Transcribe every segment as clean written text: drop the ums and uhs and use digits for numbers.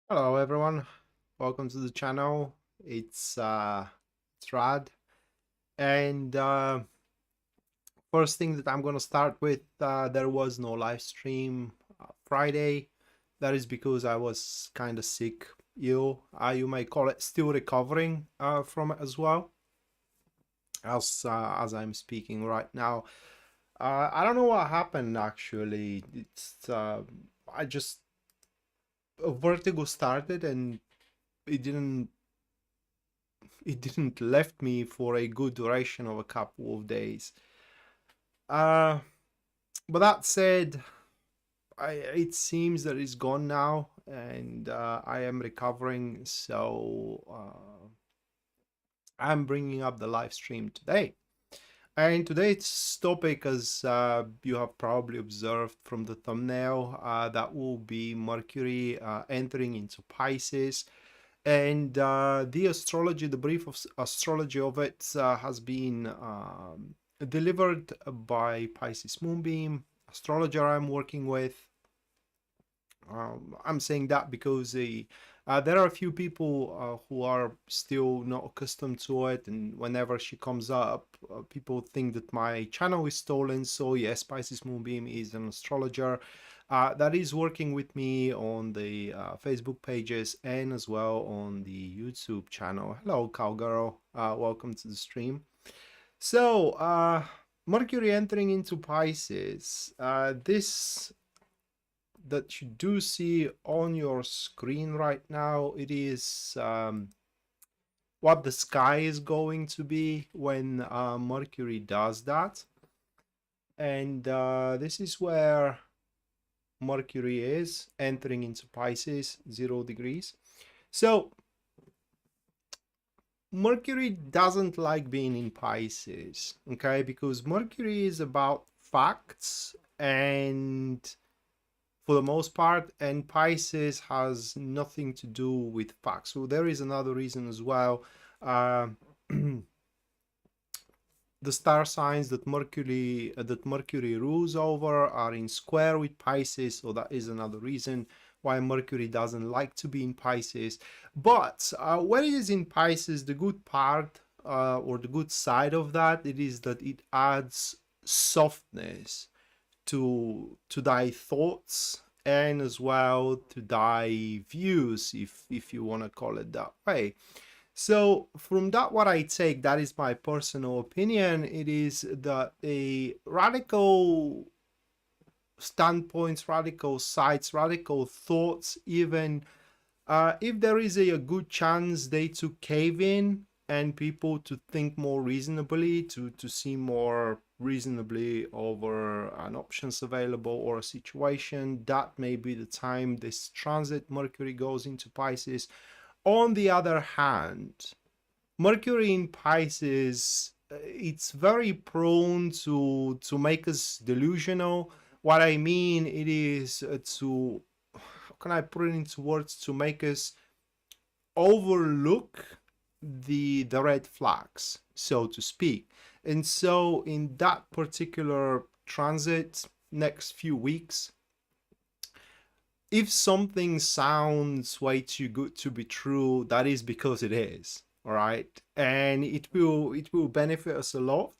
Hello everyone, welcome to the channel. It's Rad, and first thing that I'm gonna start with, there was no live stream Friday. That is because I was kind of sick, you might call it, still recovering from it as well, as I'm speaking right now. I don't know what happened actually. I just vertigo started and it didn't it didn't left me for a good duration of a couple of days. Uh, but that said, it seems that it's gone now, and I am recovering. So I'm bringing up the live stream today. And today's topic, as you have probably observed from the thumbnail, that will be Mercury entering into Pisces. And the brief of astrology of it has been delivered by Pisces Moonbeam, astrologer I'm working with. I'm saying that because there are a few people who are still not accustomed to it, and whenever she comes up, people think that my channel is stolen. So yes, Pisces Moonbeam is an astrologer that is working with me on the Facebook pages and as well on the YouTube channel. Hello, cowgirl. Welcome to the stream. So, Mercury entering into Pisces. This that you do see on your screen right now, it is what the sky is going to be when Mercury does that. And this is where Mercury is entering into Pisces, 0 degrees. So Mercury doesn't like being in Pisces, okay? Because Mercury is about facts, and for the most part, and Pisces has nothing to do with facts. So there is another reason as well. The star signs that Mercury rules over are in square with Pisces, so that is another reason why Mercury doesn't like to be in Pisces. But when it is in Pisces, the good part or the good side of that, it is that it adds softness to thy thoughts and as well to thy views, if you want to call it that way. So from that, what I take, that is my personal opinion, it is that a radical standpoints, radical sides, radical thoughts, even if there is a good chance they to cave in and people to think more reasonably, to see more reasonably over an options available or a situation, that may be the time this transit Mercury goes into Pisces. On the other hand, Mercury in Pisces, it's very prone to make us delusional. What I mean, it is to, how can I put it into words, to make us overlook the red flags, so to speak. And so in that particular transit, next few weeks, if something sounds way too good to be true, that is because it is, all right? And it will benefit us a lot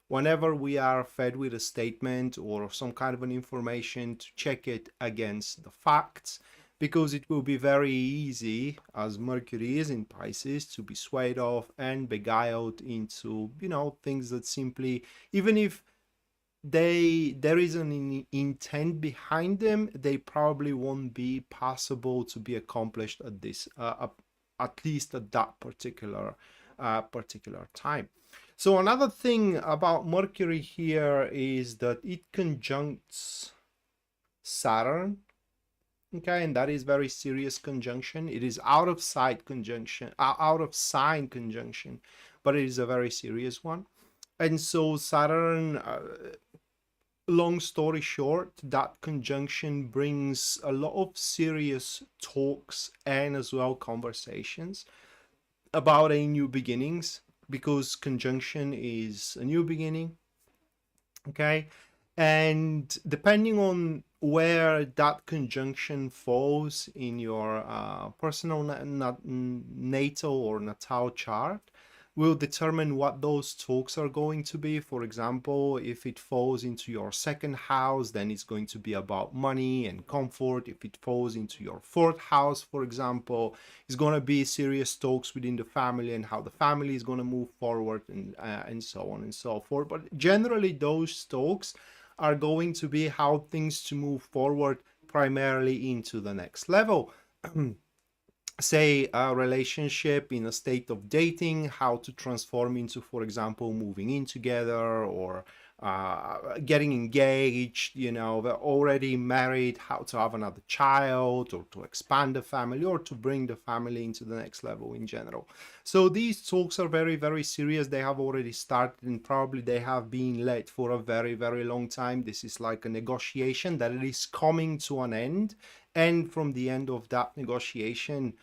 whenever we are fed with a statement or some kind of an information to check it against the facts, because it will be very easy, as Mercury is in Pisces, to be swayed off and beguiled into, things that simply, even if there is an intent behind them, they probably won't be possible to be accomplished at this at least at that particular time. So another thing about Mercury here is that it conjuncts Saturn, okay, and that is very serious conjunction. It is out of sight conjunction, out of sign conjunction, but it is a very serious one. And so Saturn, long story short, that conjunction brings a lot of serious talks and as well conversations about a new beginnings, because conjunction is a new beginning, okay? And depending on where that conjunction falls in your personal natal or natal chart will determine what those talks are going to be. For example, if it falls into your second house, then it's going to be about money and comfort. If it falls into your fourth house, for example, it's going to be serious talks within the family and how the family is going to move forward, and so on and so forth. But generally, those talks are going to be how things to move forward primarily into the next level. Say a relationship in a state of dating, how to transform into, for example, moving in together, or getting engaged, you know, they're already married, how to have another child, or to expand the family, or to bring the family into the next level in general. So these talks are very, very serious. They have already started, and probably they have been led for a very, very long time. This is like a negotiation that it is coming to an end, and from the end of that negotiation,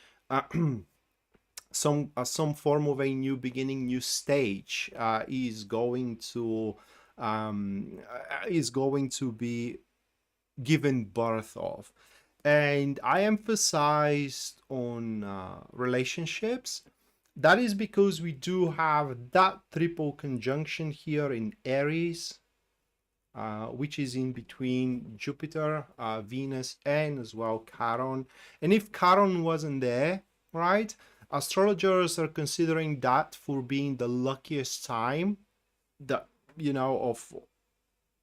some form of a new beginning, new stage is going to be given birth of. And I emphasized on relationships. That is because we do have that triple conjunction here in Aries, which is in between Jupiter, Venus, and as well Chiron. And if Chiron wasn't there, right, astrologers are considering that for being the luckiest time that, you know,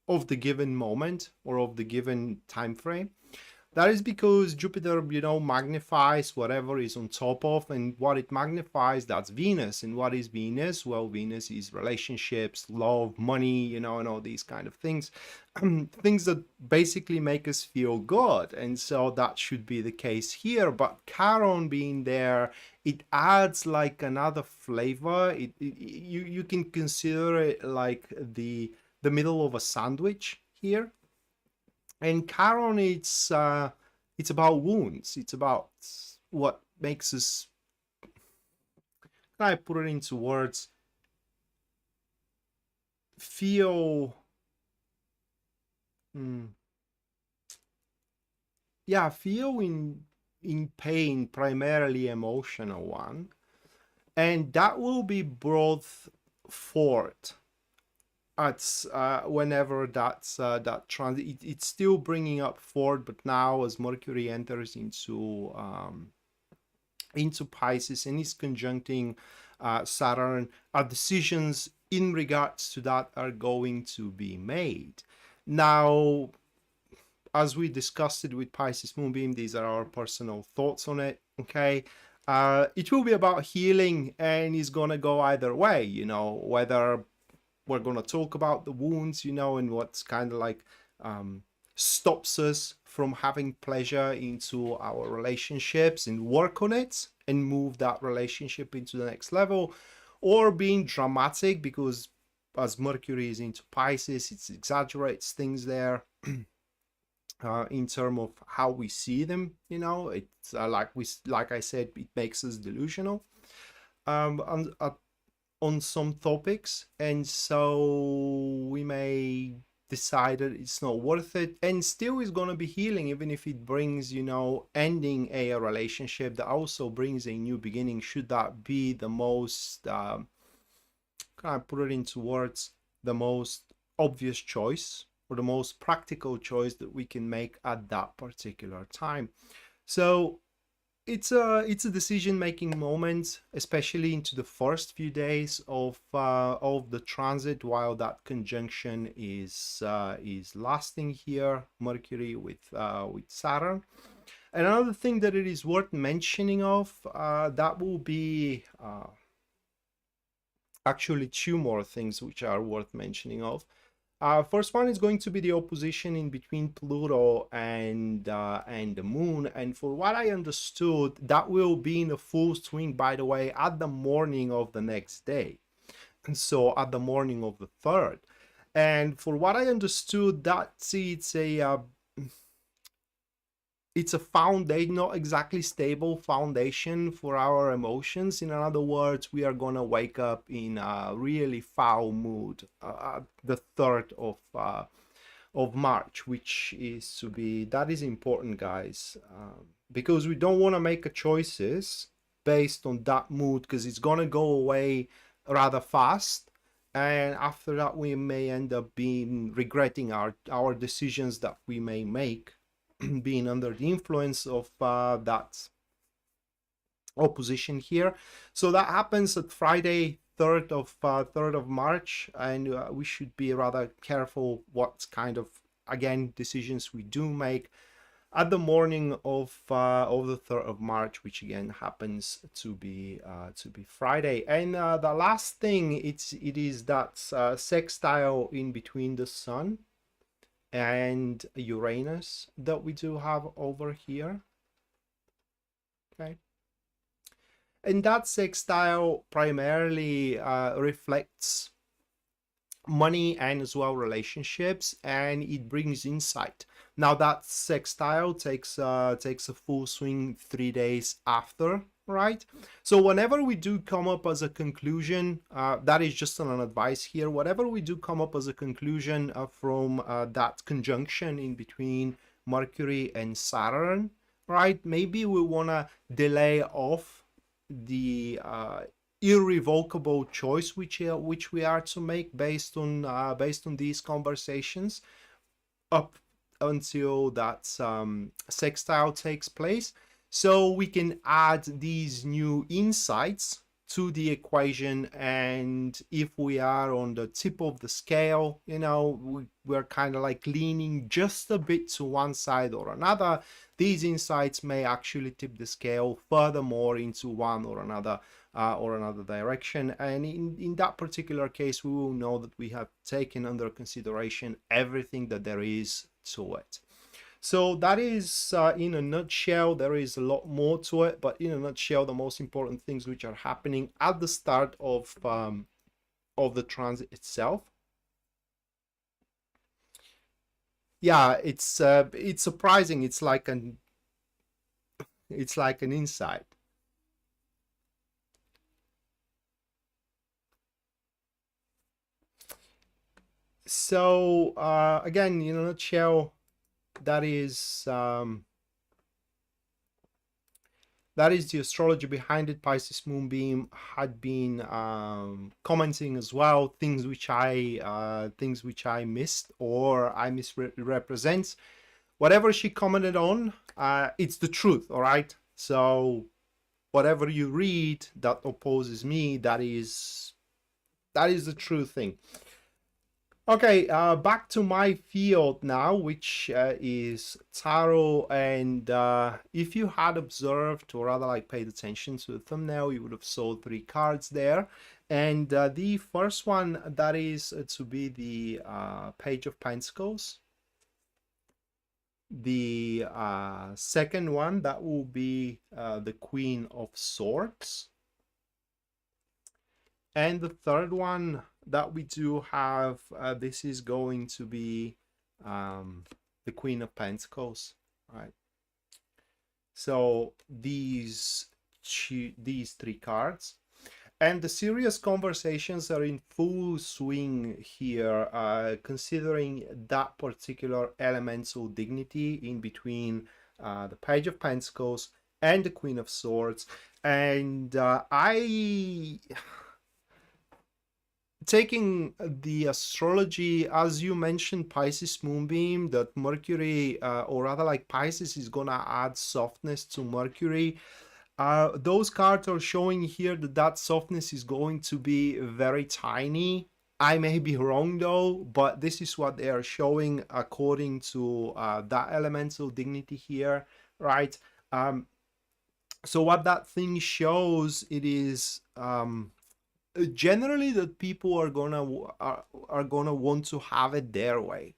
of the given moment or of the given time frame. That is because Jupiter, you know, magnifies whatever is on top of, and what it magnifies, that's Venus. And what is Venus? Well, Venus is relationships, love, money, you know, and all these kind of things. Things that basically make us feel good. And so that should be the case here. But Chiron being there, it adds like another flavor. You can consider it like the middle of a sandwich here. And Chiron, it's about wounds. It's about what makes us, can I put it into words, feel, feel in pain, primarily emotional one. And that will be brought forth at whenever that's that transit. It's still bringing up forward, but now as Mercury enters into Pisces and is conjuncting Saturn, decisions in regards to that are going to be made. Now, as we discussed it with Pisces Moonbeam, these are our personal thoughts on it, okay? It will be about healing, and it's gonna go either way, you know, whether we're going to talk about the wounds, you know, and what's kind of like stops us from having pleasure into our relationships, and work on it and move that relationship into the next level, or being dramatic because as Mercury is into Pisces, it exaggerates things there in terms of how we see them, you know. It's like I said, it makes us delusional. On some topics, and so we may decide that it's not worth it, and still is going to be healing, even if it brings, you know, ending a relationship that also brings a new beginning. Should that be the most can I put it into words, the most obvious choice or the most practical choice that we can make at that particular time. So it's a decision-making moment, especially into the first few days of the transit, while that conjunction is lasting here, Mercury with Saturn. And another thing that it is worth mentioning of, that will be actually two more things which are worth mentioning of. First one is going to be the opposition in between Pluto and the Moon, and for what I understood, that will be in a full swing, by the way, at the morning of the next day, and so at the morning of the 3rd. And for what I understood, it's a foundation, not exactly stable foundation for our emotions. In other words, we are gonna wake up in a really foul mood the 3rd of March, which is to be, that is important, guys, because we don't want to make a choices based on that mood, because it's gonna go away rather fast, and after that we may end up being regretting our decisions that we may make being under the influence of that opposition here. So that happens at Friday, 3rd of March, and we should be rather careful what kind of, again, decisions we do make at the morning of the 3rd of March, which again happens to be Friday. And the last thing, it is that sextile in between the Sun and Uranus that we do have over here. Okay. And that sextile primarily reflects money and as well relationships, and it brings insight. Now that sextile takes a full swing 3 days after, right? So whenever we do come up as a conclusion, that is just an advice here, whatever we do come up as a conclusion from that conjunction in between Mercury and Saturn, right? Maybe we want to delay off the irrevocable choice which we are to make based on these conversations up until that sextile takes place, so we can add these new insights to the equation. And if we are on the tip of the scale, you know, we're kind of like leaning just a bit to one side or another, these insights may actually tip the scale furthermore into one or another direction. And in that particular case, we will know that we have taken under consideration everything that there is to it. So that is, in a nutshell. There is a lot more to it, but in a nutshell, the most important things which are happening at the start of the transit itself. Yeah, it's surprising. It's like an insight. So again, in a nutshell, that is the astrology behind it. Pisces Moonbeam had been commenting as well things which I missed or I misrepresent. Whatever she commented on, it's the truth, all right? So whatever you read that opposes me, that is the true thing. Okay, back to my field now, which is tarot. And if you had observed, or rather like paid attention to the thumbnail, you would have saw 3 cards there. And the first one, that is to be the Page of Pentacles. The second one, that will be the Queen of Swords. And the third one that we do have, this is going to be the Queen of Pentacles, right? So these 3 cards. And the serious conversations are in full swing here, considering that particular elemental dignity in between the Page of Pentacles and the Queen of Swords. And taking the astrology, as you mentioned, Pisces Moonbeam, that Mercury, or rather like Pisces is gonna add softness to Mercury. Those cards are showing here that softness is going to be very tiny. I may be wrong though, but this is what they are showing according to that elemental dignity here, right? So what that thing shows, it is generally that people are gonna want to have it their way,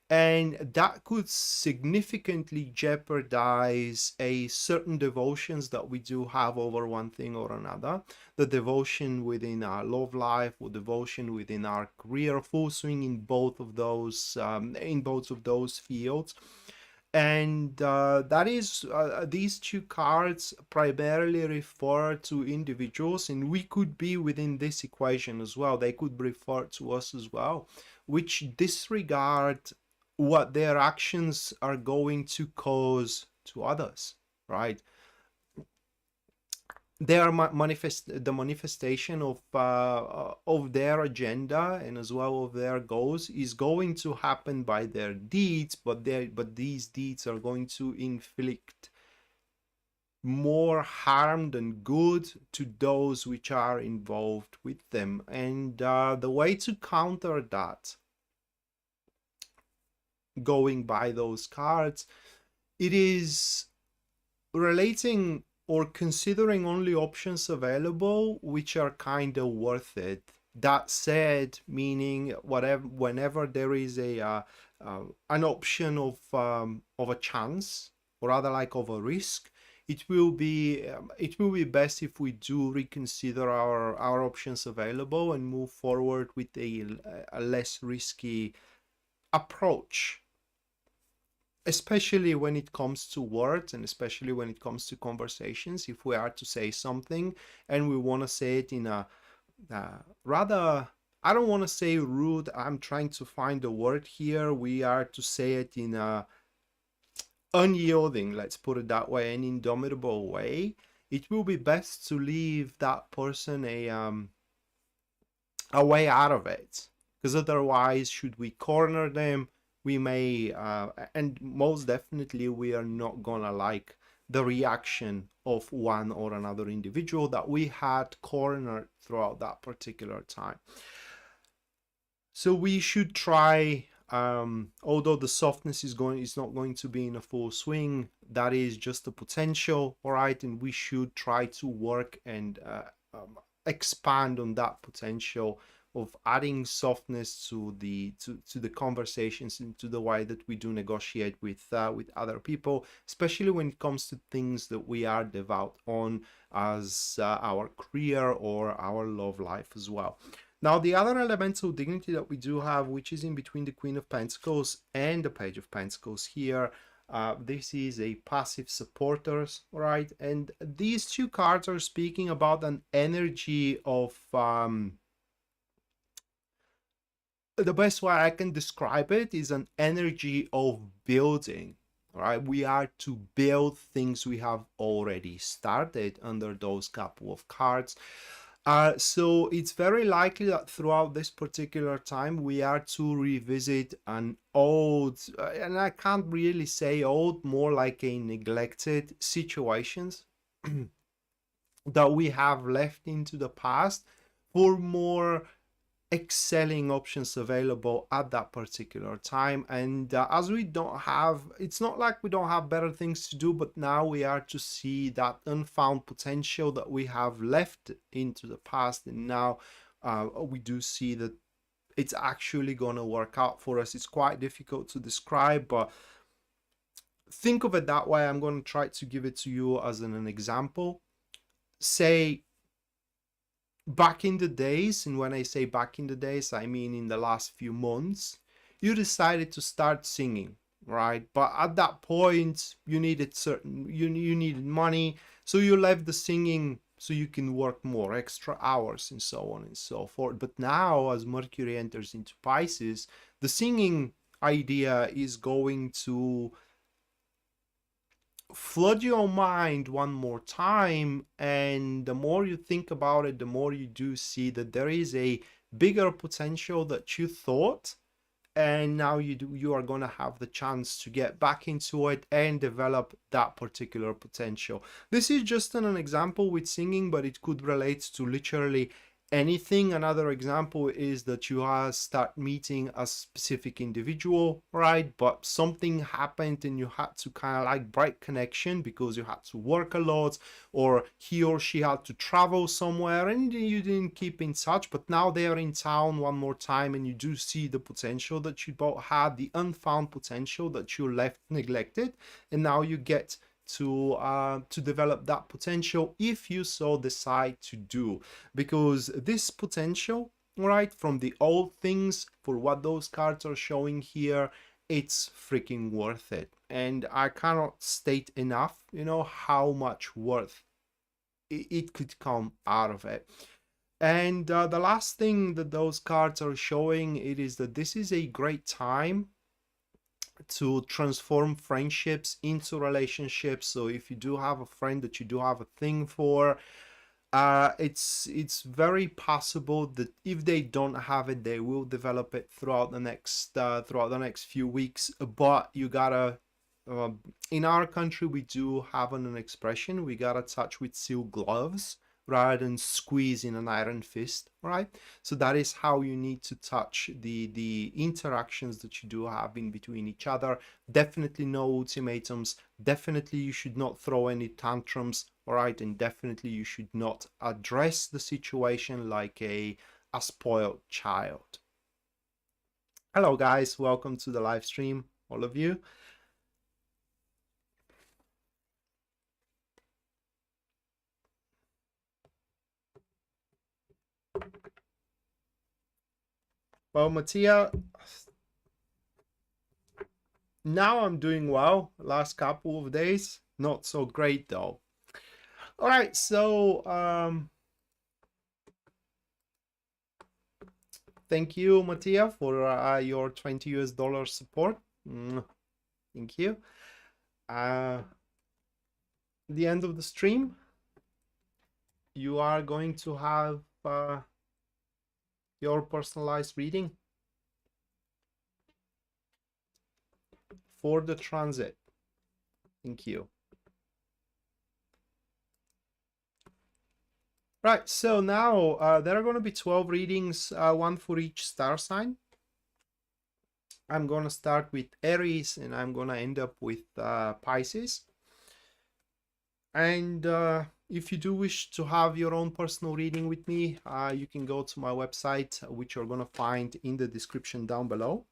and that could significantly jeopardize a certain devotions that we do have over one thing or another. The devotion within our love life, or devotion within our career, full swing in both of those fields. And that is these 2 cards primarily refer to individuals, and we could be within this equation as well. They could refer to us as well, which disregard what their actions are going to cause to others, right? Their the manifestation of their agenda and as well of their goals is going to happen by their deeds, but these deeds are going to inflict more harm than good to those which are involved with them. And the way to counter that, going by those cards, it is relating or considering only options available which are kind of worth it. That said, meaning whenever there is an option of a chance, or rather like of a risk, it will be best if we do reconsider our options available and move forward with a less risky approach, especially when it comes to words and especially when it comes to conversations. If we are to say something and we want to say it in a rather, I don't want to say rude, I'm trying to find a word here, we are to say it in a unyielding, let's put it that way, an indomitable way, it will be best to leave that person a way out of it, because otherwise, should we corner them, we may and most definitely we are not gonna like the reaction of one or another individual that we had cornered throughout that particular time. So we should try, although the softness is not going to be in a full swing, that is just a potential, all right, and we should try to work and expand on that potential of adding softness to the conversations and to the way that we do negotiate with other people, especially when it comes to things that we are devout on, as our career or our love life as well. Now, the other elemental dignity that we do have, which is in between the Queen of Pentacles and the Page of Pentacles here, this is a passive supporters, right? And these two cards are speaking about an energy of the best way I can describe it is an energy of building, right? We are to build things we have already started under those couple of cards. So it's very likely that throughout this particular time we are to revisit an old, and I can't really say old, more like a neglected situations that we have left into the past for more excelling options available at that particular time. And as we don't have, it's not like we don't have better things to do, but now we are to see that unfound potential that we have left into the past, and now we do see that it's actually going to work out for us. It's quite difficult to describe, but think of it that way. I'm going to try to give it to you as an example. Say back in the days, and when I say back in the days, I mean in the last few months, you decided to start singing, right? But at that point, you needed you needed money, so you left the singing so you can work more extra hours and so on and so forth. But now, as Mercury enters into Pisces, the singing idea is going to flood your mind one more time, and the more you think about it, the more you do see that there is a bigger potential that you thought, and now you are going to have the chance to get back into it and develop that particular potential. This is just an example with singing, but it could relate to literally anything. Another example is that you start meeting a specific individual, right? But something happened and you had to kind of like break connection because you had to work a lot, or he or she had to travel somewhere and you didn't keep in touch, but now they are in town one more time and you do see the potential that you both had, the unfound potential that you left neglected, and now you get to develop that potential if you so decide to do, because this potential, right, from the old things, for what those cards are showing here, it's freaking worth it. And I cannot state enough, how much worth it could come out of it. And the last thing that those cards are showing, it is that this is a great time to transform friendships into relationships. So if you do have a friend that you do have a thing for, it's very possible that if they don't have it, they will develop it throughout the next few weeks. But you gotta, in our country, we do have an expression: we gotta touch with silk gloves rather than squeeze in an iron fist, right? So that is how you need to touch the interactions that you do have in between each other. Definitely no ultimatums. Definitely you should not throw any tantrums, all right? And definitely you should not address the situation like a spoiled child. Hello guys, welcome to the live stream, all of you. Well, Mattia, now I'm doing well. Last couple of days, not so great though. All right, so thank you, Mattia, for your $20 support. Thank you. The end of the stream, you are going to have your personalized reading for the transit. Thank you. Right, so now there are going to be 12 readings, one for each star sign. I'm going to start with Aries and I'm going to end up with Pisces. And if you do wish to have your own personal reading with me, you can go to my website, which you're going to find in the description down below.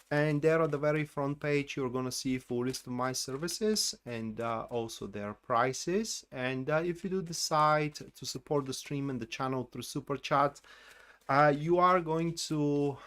And there on the very front page, you're going to see a full list of my services and also their prices. And if you do decide to support the stream and the channel through Super Chat, you are going to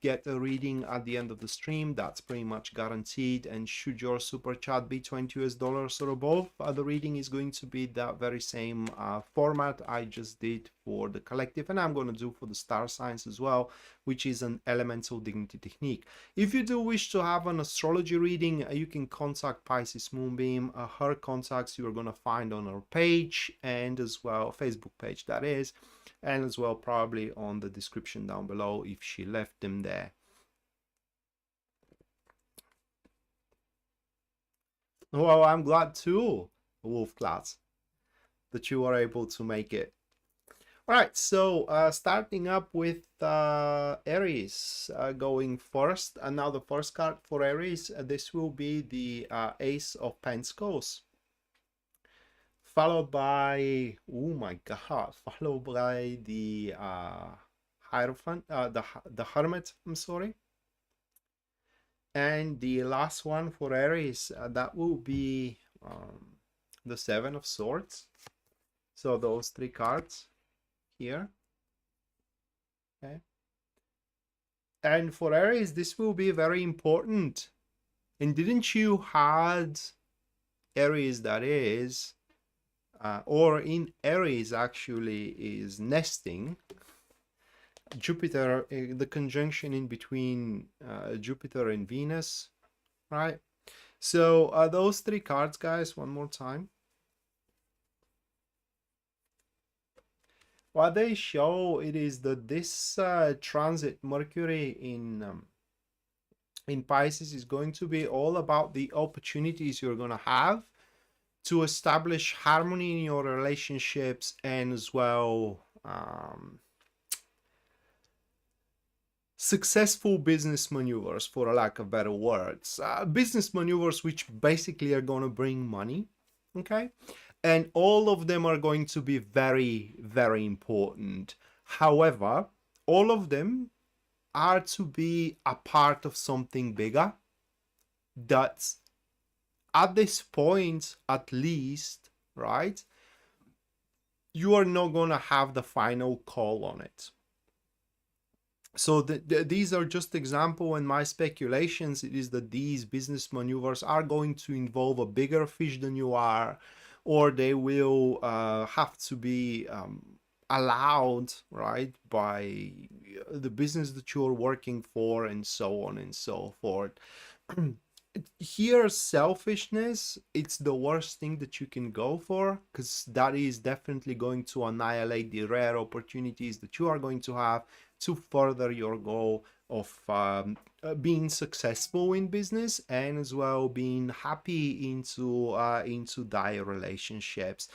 get a reading at the end of the stream. That's pretty much guaranteed. And should your Super Chat be $20 or above, the reading is going to be that very same format I just did for the collective, and I'm going to do for the star signs as well, which is an elemental dignity technique. If you do wish to have an astrology reading, you can contact Pisces Moonbeam. Her contacts you are going to find on her page, and as well Facebook page, that is, and as well probably on the description down below if she left them there. Well, I'm glad too, Wolf Class, that you are able to make it. All right, so starting up with Aries, going first. And now the first card for Aries, this will be the Ace of Pentacles, followed by, oh my god, followed by the Hierophant, the Hermit, I'm sorry. And the last one for Aries, that will be the Seven of Swords. So those three cards here. Okay. And for Aries, this will be very important. And didn't you had Aries, that is, or in Aries actually is nesting, Jupiter, the conjunction in between Jupiter and Venus, right? So those three cards, guys, one more time. What they show it is that this transit Mercury in Pisces is going to be all about the opportunities you're going to have to establish harmony in your relationships, and as well successful business maneuvers, for a lack of better words. Business maneuvers which basically are going to bring money, okay? And all of them are going to be very, very important. However, all of them are to be a part of something bigger that's, at this point at least, right, you are not going to have the final call on it. So these are just example, and my speculations it is that these business maneuvers are going to involve a bigger fish than you are, or they will have to be allowed, right, by the business that you're working for, and so on and so forth. Here, selfishness, it's the worst thing that you can go for, because that is definitely going to annihilate the rare opportunities that you are going to have to further your goal of being successful in business, and as well being happy into dire relationships.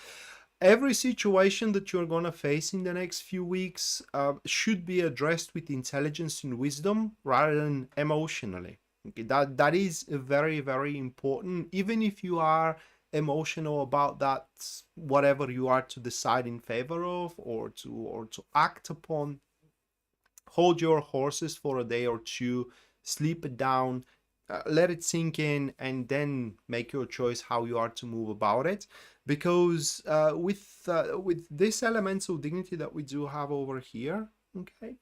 Every situation that you're going to face in the next few weeks should be addressed with intelligence and wisdom rather than emotionally. Okay, that is very, very important. Even if you are emotional about that, whatever you are to decide in favor of or to act upon, hold your horses for a day or two, sleep it down, let it sink in, and then make your choice how you are to move about it. Because with this elemental dignity that we do have over here, okay,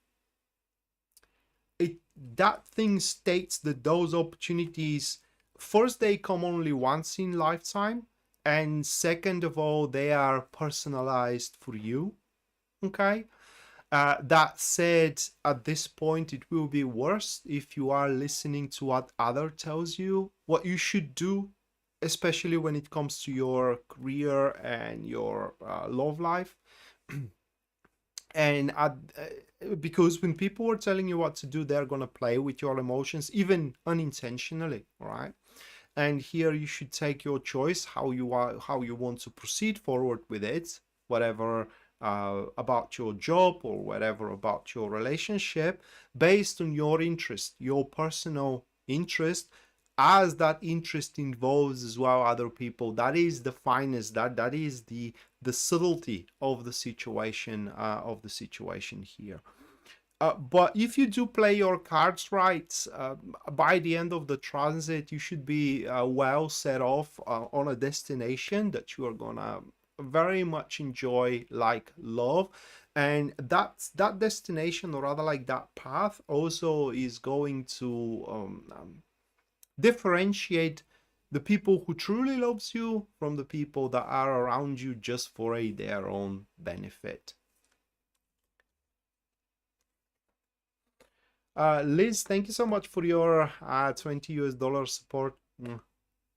that thing states that those opportunities, first, they come only once in lifetime, and second of all, they are personalized for you. Okay. That said, at this point, it will be worse if you are listening to what other tells you what you should do, especially when it comes to your career and your love life. And because when people are telling you what to do, they're going to play with your emotions, even unintentionally, right? And here you should take your choice how you want to proceed forward with it, whatever about your job or whatever about your relationship, based on your interest, your personal interest. As that interest involves as well other people, that is the finest, that is the subtlety of the situation here. But if you do play your cards right, by the end of the transit, you should be well set off on a destination that you are gonna very much enjoy, like love. And that destination, or rather like that path, also is going to differentiate the people who truly loves you from the people that are around you just for their own benefit. Liz, thank you so much for your $20 support.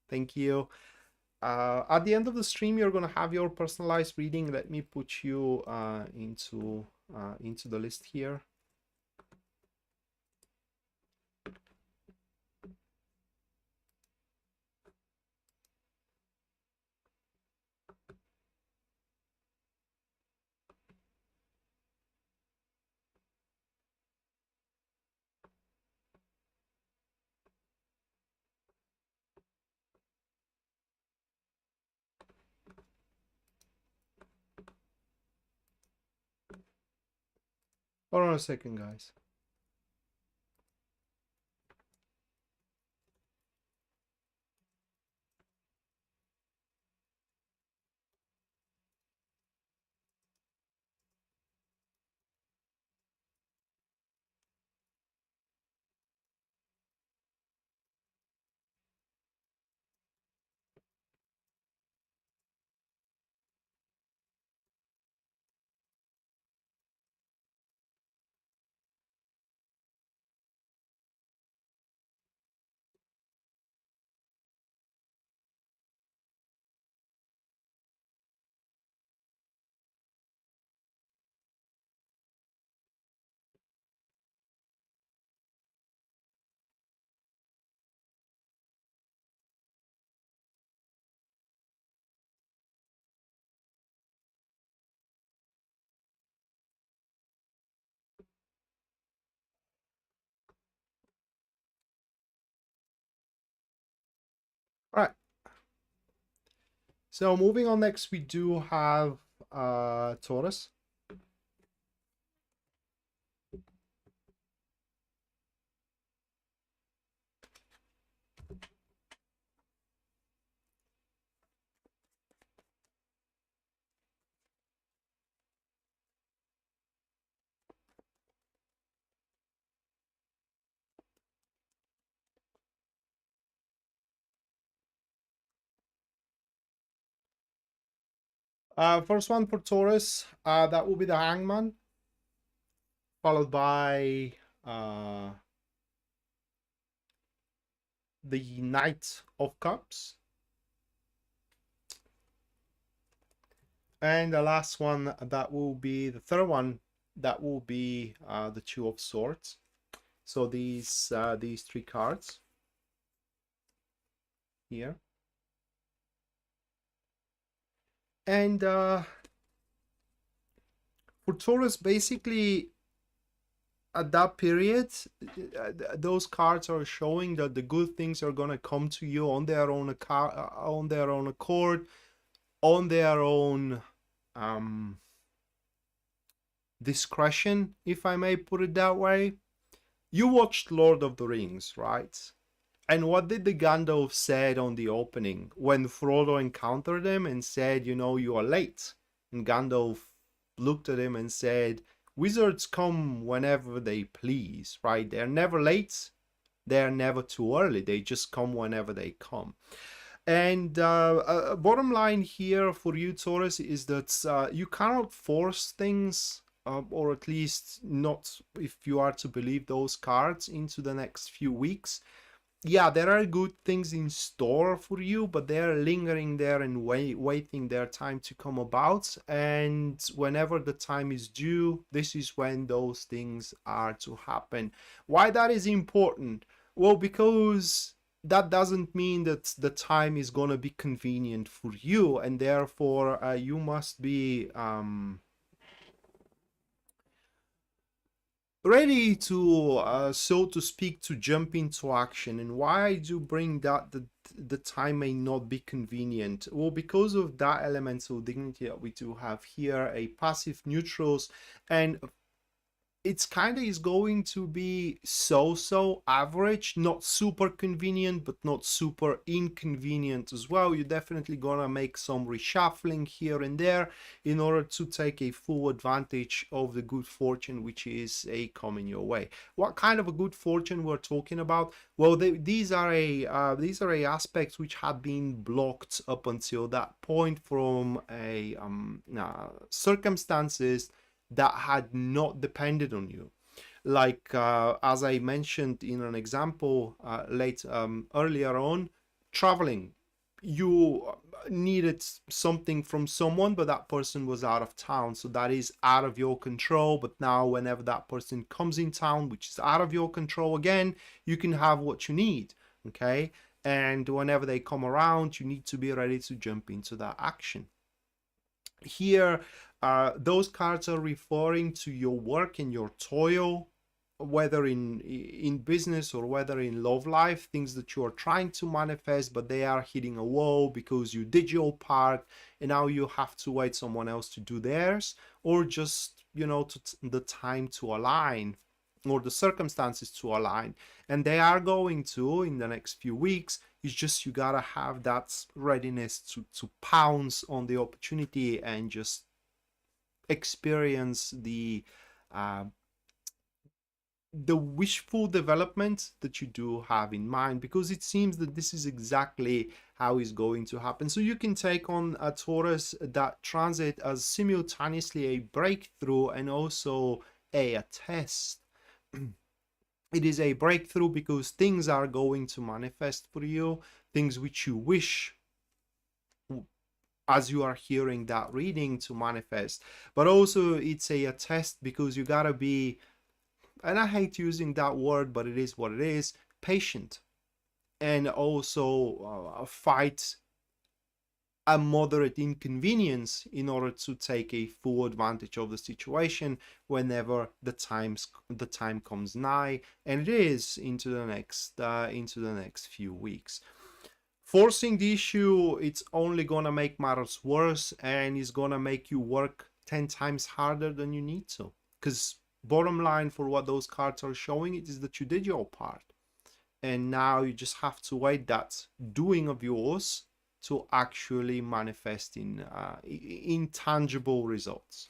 Thank you. At the end of the stream, you're gonna have your personalized reading. Let me put you into the list here. Hold on a second, guys. All right. So moving on, next we do have Taurus. First one for Taurus, that will be the Hangman, followed by the Knight of Cups. And the last one, that will be the third one, that will be the Two of Swords. So these three cards here. And for Taurus, basically, at that period, those cards are showing that the good things are going to come to you on their own accord, on their own discretion, if I may put it that way. You watched Lord of the Rings, right? And what did the Gandalf said on the opening when Frodo encountered him and said, you know, you are late? And Gandalf looked at him and said, wizards come whenever they please, right? They're never late. They're never too early. They just come whenever they come. And bottom line here for you, Taurus, is that you cannot force things, or at least not if you are to believe those cards, into the next few weeks. Yeah, there are good things in store for you, but they're lingering there and waiting their time to come about. And whenever the time is due, this is when those things are to happen. Why that is important? Well, because that doesn't mean that the time is going to be convenient for you, and therefore you must be ready to, so to speak, to jump into action. And why I do bring that the time may not be convenient? Well, because of that elemental dignity that we do have here, a passive neutrals, and it's kind of is going to be so average, not super convenient, but not super inconvenient as well. You're definitely gonna make some reshuffling here and there in order to take a full advantage of the good fortune which is coming your way. What kind of a good fortune we're talking about? Well, these are aspects which have been blocked up until that point from circumstances that had not depended on you. Like as I mentioned in an example earlier on, traveling. You needed something from someone, but that person was out of town, so that is out of your control. But now whenever that person comes in town, which is out of your control again, you can have what you need, okay? And whenever they come around, you need to be ready to jump into that action. Here, those cards are referring to your work and your toil, whether in business or whether in love life, things that you are trying to manifest, but they are hitting a wall because you did your part and now you have to wait someone else to do theirs, or just, you know, the time to align, or the circumstances to align. And they are going to in the next few weeks. It's just you gotta have that readiness to pounce on the opportunity and just experience the wishful development that you do have in mind, because it seems that this is exactly how it's going to happen. So you can take on a Taurus, that transit, as simultaneously a breakthrough and also a test. It is a breakthrough because things are going to manifest for you, things which you wish, as you are hearing that reading, to manifest. But also it's a test because you gotta be, and I hate using that word, but it is what it is, patient, and also fight a moderate inconvenience in order to take a full advantage of the situation whenever the time comes nigh, and it is into the next few weeks. Forcing the issue, it's only gonna make matters worse, and it's gonna make you work 10 times harder than you need to, because bottom line for what those cards are showing it is that you did your part, and now you just have to wait that doing of yours to actually manifest in intangible results.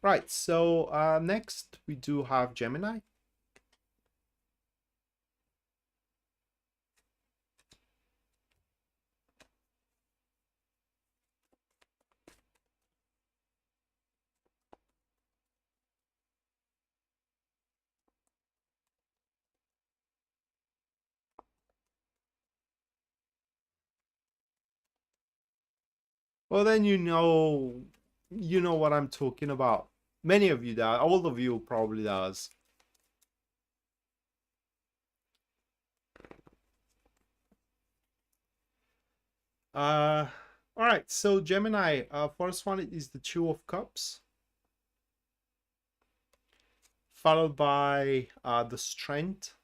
Right, so next we do have Gemini. Well, then you know what I'm talking about. Many of you do. All of you probably does. All right. So Gemini, first one is the Two of Cups, followed by the Strength,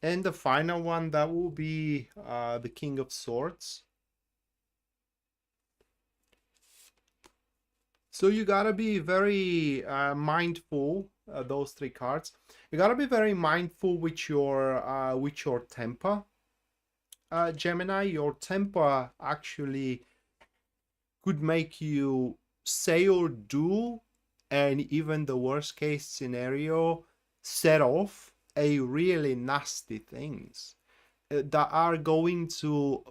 and the final one that will be the King of Swords. So you gotta be very mindful. Those three cards. You gotta be very mindful with your temper, Gemini. Your temper actually could make you say or do, and even the worst case scenario, set off a really nasty things that are going to,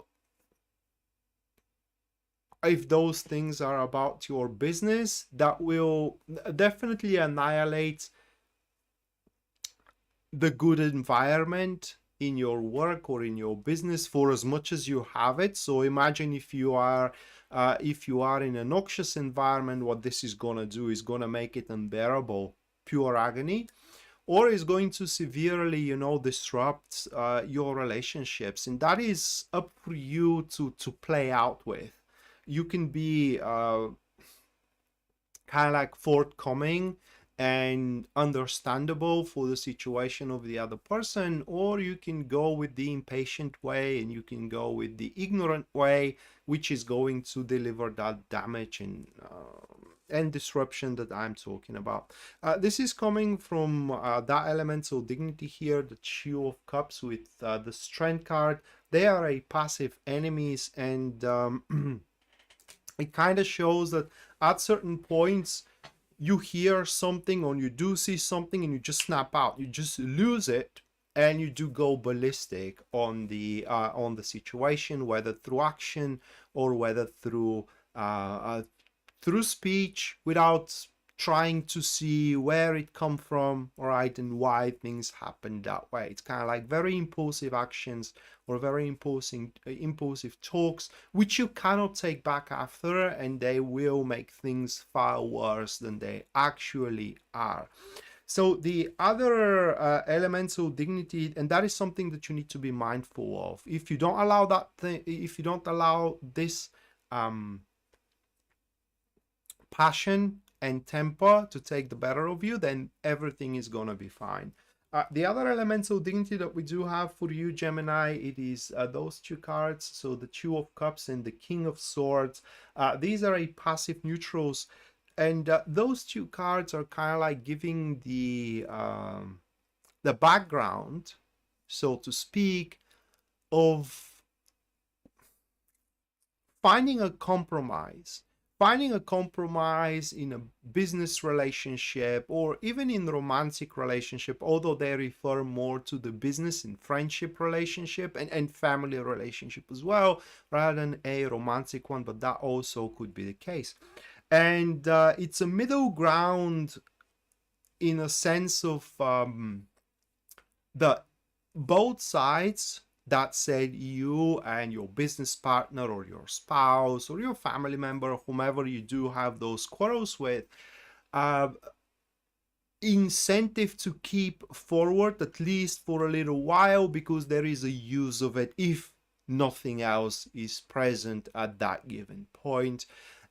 if those things are about your business, that will definitely annihilate the good environment in your work or in your business for as much as you have it. So imagine if you are in a noxious environment, what this is going to do is going to make it unbearable, pure agony, or is going to severely, disrupt your relationships. And that is up for you to play out with. You can be kind of like forthcoming and understandable for the situation of the other person, or you can go with the impatient way, and you can go with the ignorant way, which is going to deliver that damage and disruption that I'm talking about. This is coming from that elemental dignity here, the Two of Cups with the Strength card. They are a passive enemies, and it kind of shows that at certain points you hear something or you do see something and you just snap out, you just lose it, and you do go ballistic on the situation, whether through action or whether through speech, without trying to see where it come from, all right, and why things happen that way. It's kind of like very impulsive actions or very impulsive talks, which you cannot take back after, and they will make things far worse than they actually are. So the other elemental dignity, and that is something that you need to be mindful of. If you don't allow that thing, if you don't allow this passion and temper to take the better of you, then everything is gonna be fine. The other elemental dignity that we do have for you, Gemini, it is those two cards. So the Two of Cups and the King of Swords. These are a passive neutrals, and those two cards are kind of like giving the background, so to speak, of finding a compromise in a business relationship, or even in romantic relationship, although they refer more to the business and friendship relationship and family relationship as well, rather than a romantic one, but that also could be the case. And it's a middle ground in a sense of the both sides, that said, you and your business partner or your spouse or your family member, whomever you do have those quarrels with, incentive to keep forward, at least for a little while, because there is a use of it if nothing else is present at that given point.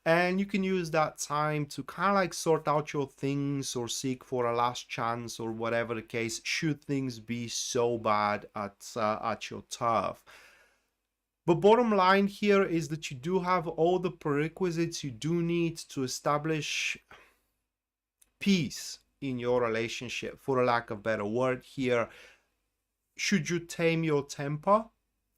And you can use that time to kind of like sort out your things or seek for a last chance or whatever the case, should things be so bad at your turf. But bottom line here is that you do have all the prerequisites you do need to establish peace in your relationship, for a lack of a better word here. Should you tame your temper,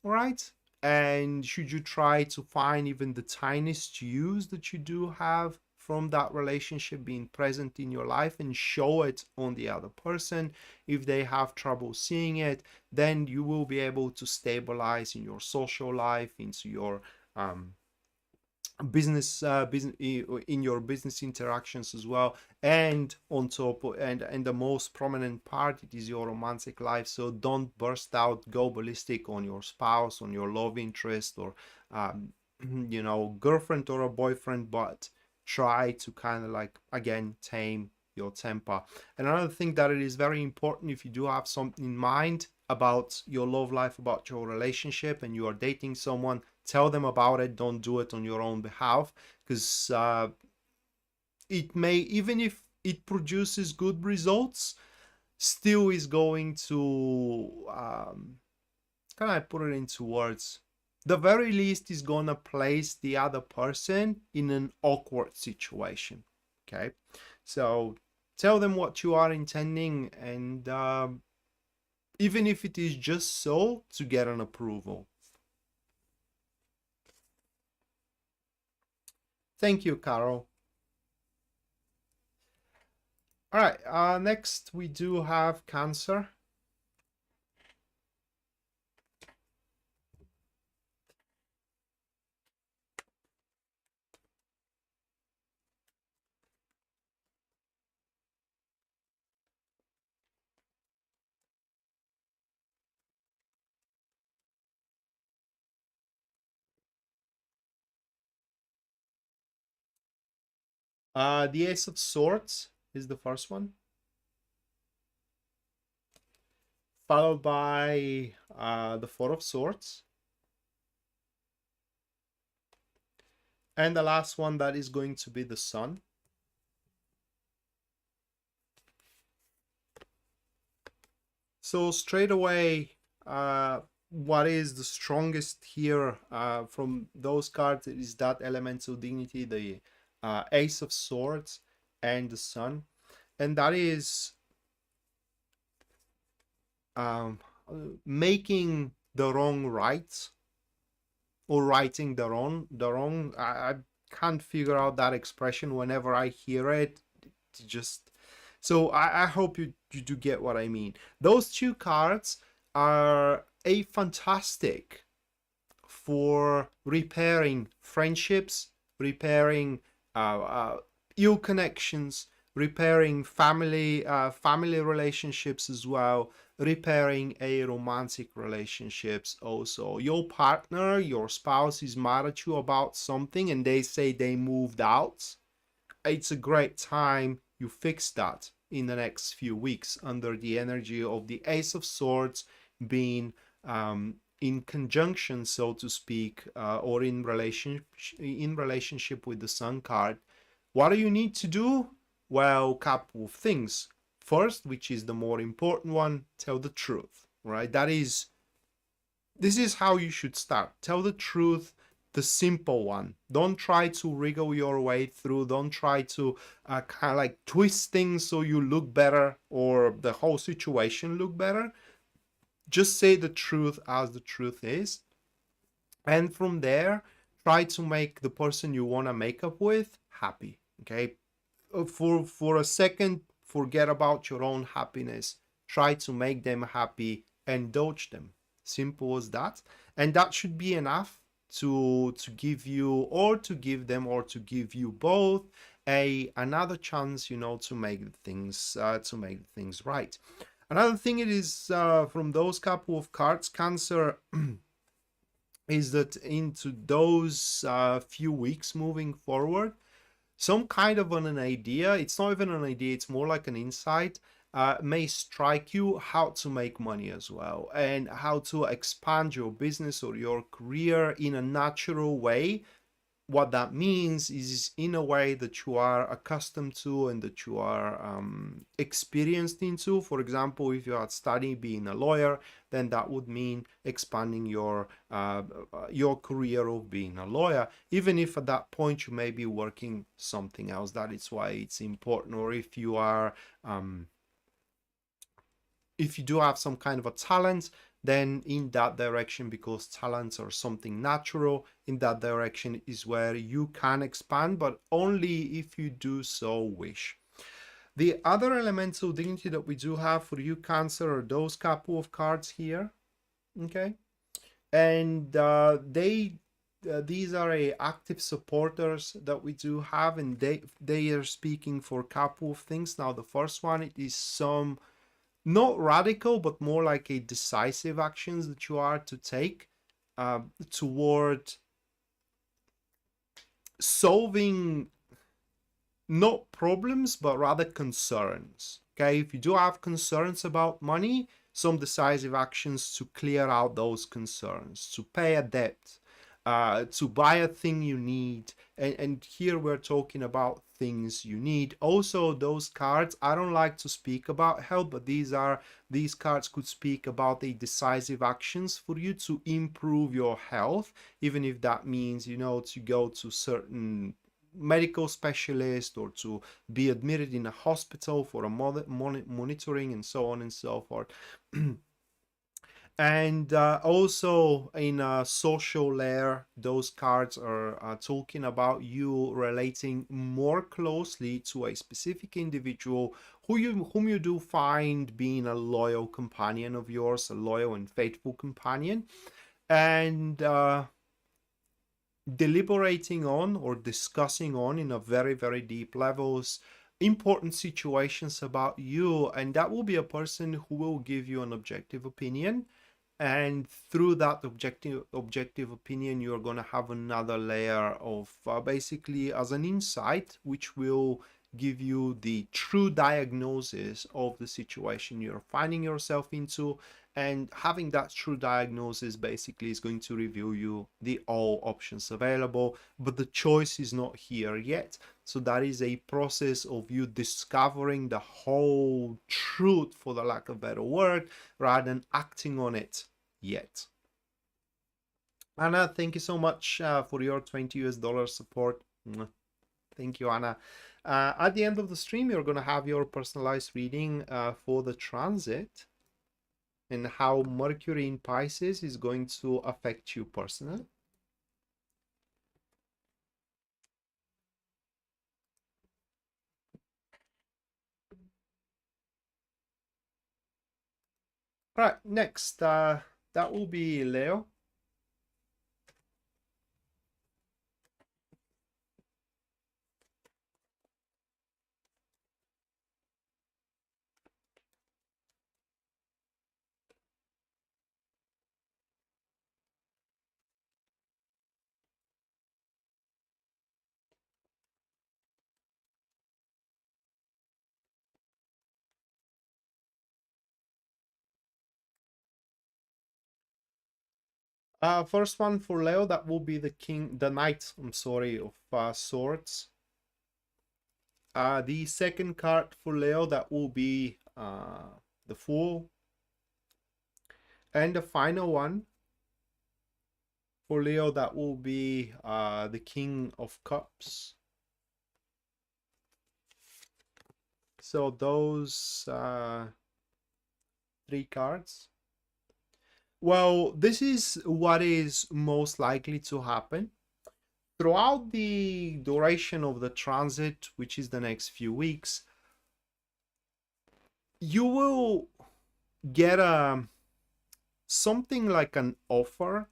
right? And should you try to find even the tiniest use that you do have from that relationship being present in your life, and show it on the other person. If they have trouble seeing it, then you will be able to stabilize in your social life, into your business in your business interactions as well, and on top and the most prominent part, it is your romantic life. So don't burst out, go ballistic on your spouse, on your love interest, or you know, girlfriend or a boyfriend, but try to kind of like, again, tame your temper. And another thing that it is very important, if you do have something in mind about your love life, about your relationship, and you are dating someone, tell them about it. Don't do it on your own behalf, because it may, even if it produces good results, still is going to can I put it into words, the very least is gonna place the other person in an awkward situation. Okay, so tell them what you are intending, and even if it is just so to get an approval. Thank you, Carol. All right, next we do have Cancer. The Ace of Swords is the first one, followed by the Four of Swords, and the last one, that is going to be the Sun. So straight away, what is the strongest here from those cards is that elemental dignity, the Ace of Swords and the Sun, and that is making the wrong right, or righting the wrong. I can't figure out that expression. Whenever I hear it, just so I hope you do get what I mean. Those two cards are a fantastic for repairing friendships, repairing ill connections, repairing family relationships as well, repairing a romantic relationships also. Your partner, your spouse is mad at you about something and they say they moved out. It's a great time you fix that in the next few weeks, under the energy of the Ace of Swords being in conjunction, so to speak, or in relationship with the Sun card. What do you need to do? Well, couple of things. First, which is the more important one, tell the truth, right? This is how you should start. Tell the truth, the simple one. Don't try to wriggle your way through. Don't try to kind of like twist things so you look better or the whole situation look better. Just say the truth as the truth is. And from there, try to make the person you want to make up with happy, okay? For a second, forget about your own happiness. Try to make them happy and indulge them. Simple as that. And that should be enough to give you, or to give them, or to give you both another chance, you know, to make things right. Another thing it is from those couple of cards, Cancer, is that into those few weeks moving forward, some kind of an idea, it's not even an idea, it's more like an insight, may strike you how to make money as well, and how to expand your business or your career in a natural way. What that means is in a way that you are accustomed to and that you are experienced into. For example, if you are studying being a lawyer, then that would mean expanding your career of being a lawyer, even if at that point you may be working something else. That is why it's important. Or if you are if you do have some kind of a talent, then in that direction, because talents are something natural, in that direction is where you can expand, but only if you do so wish. The other elemental dignity that we do have for you, Cancer, are those couple of cards here, okay? And they these are active supporters that we do have, and they are speaking for a couple of things. Now, the first one, it is some not radical, but more like a decisive actions that you are to take toward solving not problems, but rather concerns. Okay, if you do have concerns about money, some decisive actions to clear out those concerns, to pay a debt, to buy a thing you need. And here we're talking about things you need. Also, those cards, I don't like to speak about health, but these cards could speak about the decisive actions for you to improve your health, even if that means, you know, to go to certain medical specialist or to be admitted in a hospital for a monitoring and so on and so forth. And also in a social layer, those cards are talking about you relating more closely to a specific individual whom you do find being a loyal companion of yours, a loyal and faithful companion, and deliberating on or discussing on in a very, very deep levels important situations about you, and that will be a person who will give you an objective opinion, and through that objective opinion you're going to have another layer of basically as an insight which will give you the true diagnosis of the situation you're finding yourself into, and having that true diagnosis basically is going to reveal you the all options available, but the choice is not here yet. So that is a process of you discovering the whole truth, for the lack of a better word, rather than acting on it yet. Anna, thank you so much for your $20 support. Thank you, Anna. At the end of the stream, you're going to have your personalized reading for the transit and how Mercury in Pisces is going to affect you personally. All right, next, that will be Leo. First one for Leo, that will be the Knight, I'm sorry, of Swords. The second card for Leo, that will be the Fool. And the final one for Leo, that will be the King of Cups. So those 3 cards. Well, this is what is most likely to happen. Throughout the duration of the transit, which is the next few weeks, you will get something like an offer.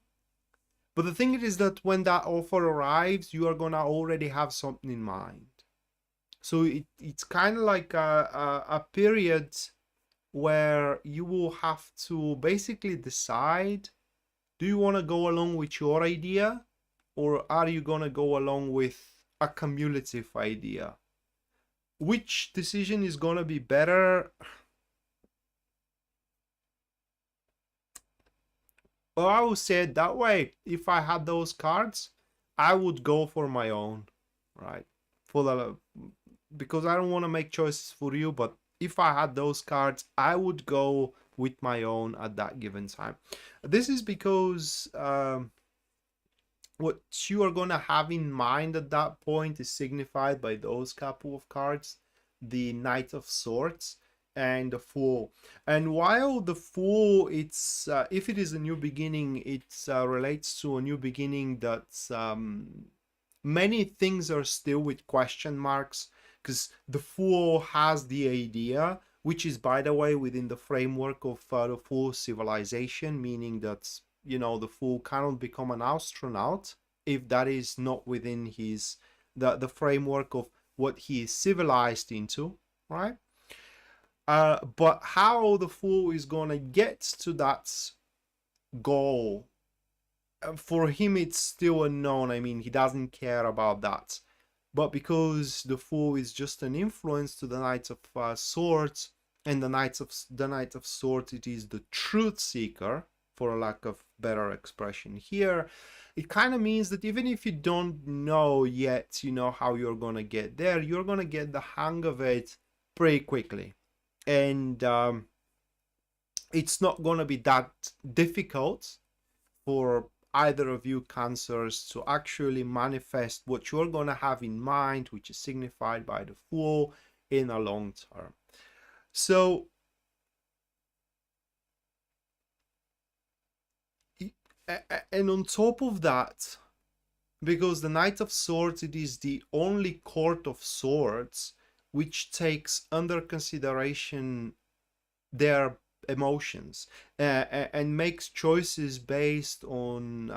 But the thing is that when that offer arrives, you are gonna already have something in mind. So it's kind of like a period where you will have to basically decide, do you want to go along with your idea, or are you going to go along with a cumulative idea? Which decision is going to be better? Well, I would say it that way. If I had those cards, I would go for my own, right? Because I don't want to make choices for you, but if I had those cards, I would go with my own at that given time. This is because what you are going to have in mind at that point is signified by those couple of cards, the Knight of Swords and the Fool. And while the Fool, it's if it is a new beginning, it relates to a new beginning that's many things are still with question marks, because the Fool has the idea, which is, by the way, within the framework of the Fool civilization, meaning that, you know, the Fool cannot become an astronaut if that is not within his the framework of what he is civilized into, right? But how the Fool is gonna get to that goal, for him it's still unknown. I mean, he doesn't care about that. But because the Fool is just an influence to the Knight of Swords, and the Knight of Swords, it is the truth seeker, for a lack of better expression here. It kind of means that even if you don't know yet, you know, how you're gonna get there, you're gonna get the hang of it pretty quickly. And it's not gonna be that difficult for either of you Cancers to actually manifest what you're gonna have in mind, which is signified by the Fool, in a long term. So and on top of that, because the Knight of Swords, it is the only Court of Swords which takes under consideration their emotions and makes choices based on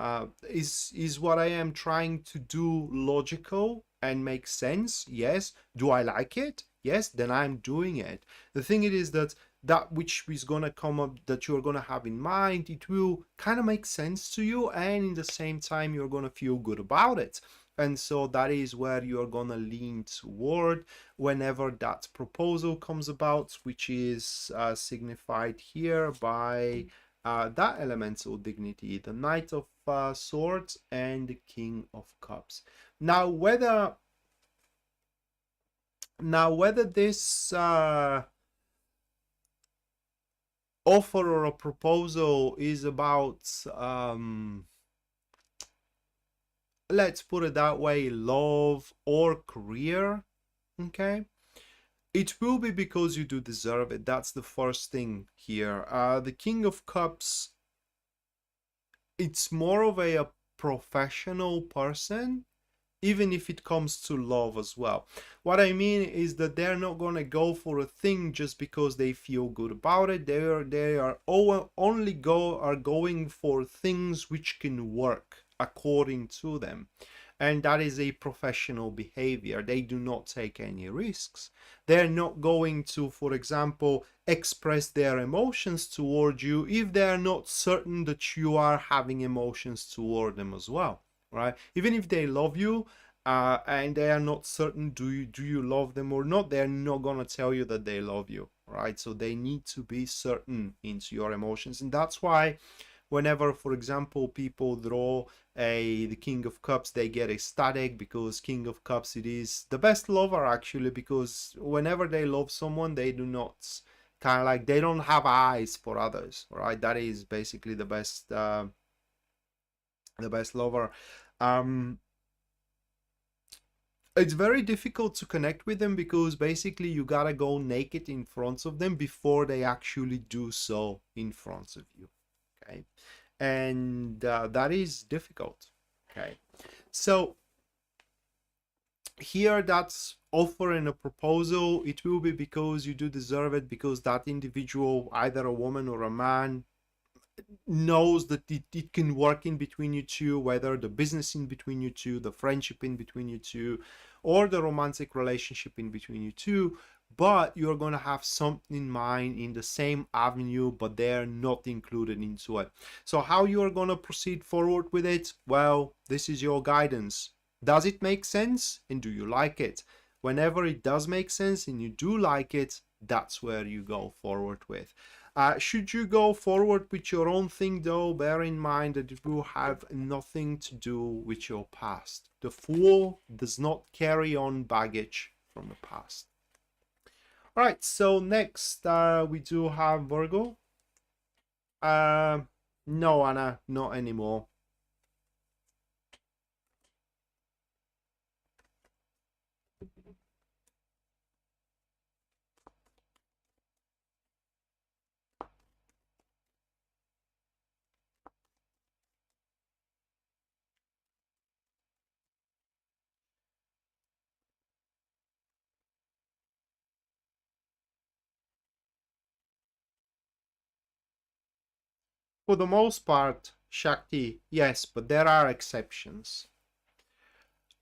is what I am trying to do logical and make sense? Yes. Do I like it? Yes. Then I'm doing it. The thing it is that which is gonna come up, that you're gonna have in mind, it will kind of make sense to you, and in the same time you're gonna feel good about it. And so that is where you're gonna lean toward whenever that proposal comes about, which is signified here by that elemental dignity, the Knight of Swords and the King of Cups. Now whether this offer or a proposal is about let's put it that way, love or career, okay, it will be because you do deserve it. That's the first thing here. The King of Cups, it's more of a professional person, even if it comes to love as well. What I mean is that they're not gonna go for a thing just because they feel good about it. They are only going for things which can work according to them. And that is a professional behavior. They do not take any risks. They're not going to, for example, express their emotions toward you if they're not certain that you are having emotions toward them as well, right? Even if they love you and they are not certain do you love them or not, they're not gonna tell you that they love you, right? So they need to be certain into your emotions. And that's why whenever, for example, people draw the King of Cups, they get ecstatic, because King of Cups, it is the best lover actually, because whenever they love someone, they do not kind of like, they don't have eyes for others, right? That is basically the best lover. It's very difficult to connect with them because basically you gotta go naked in front of them before they actually do so in front of you, okay? And that is difficult, okay? So here, that's offering a proposal. It will be because you do deserve it, because that individual, either a woman or a man, knows that it can work in between you two, whether the business in between you two, the friendship in between you two, or the romantic relationship in between you two. But you're going to have something in mind in the same avenue, but they're not included into it. So how you're going to proceed forward with it? Well, this is your guidance. Does it make sense? And do you like it? Whenever it does make sense and you do like it, that's where you go forward with. Should you go forward with your own thing, though, bear in mind that it will have nothing to do with your past. The Fool does not carry on baggage from the past. All right, so next we do have Virgo. No, Anna, not anymore. For the most part, Shakti, yes, but there are exceptions.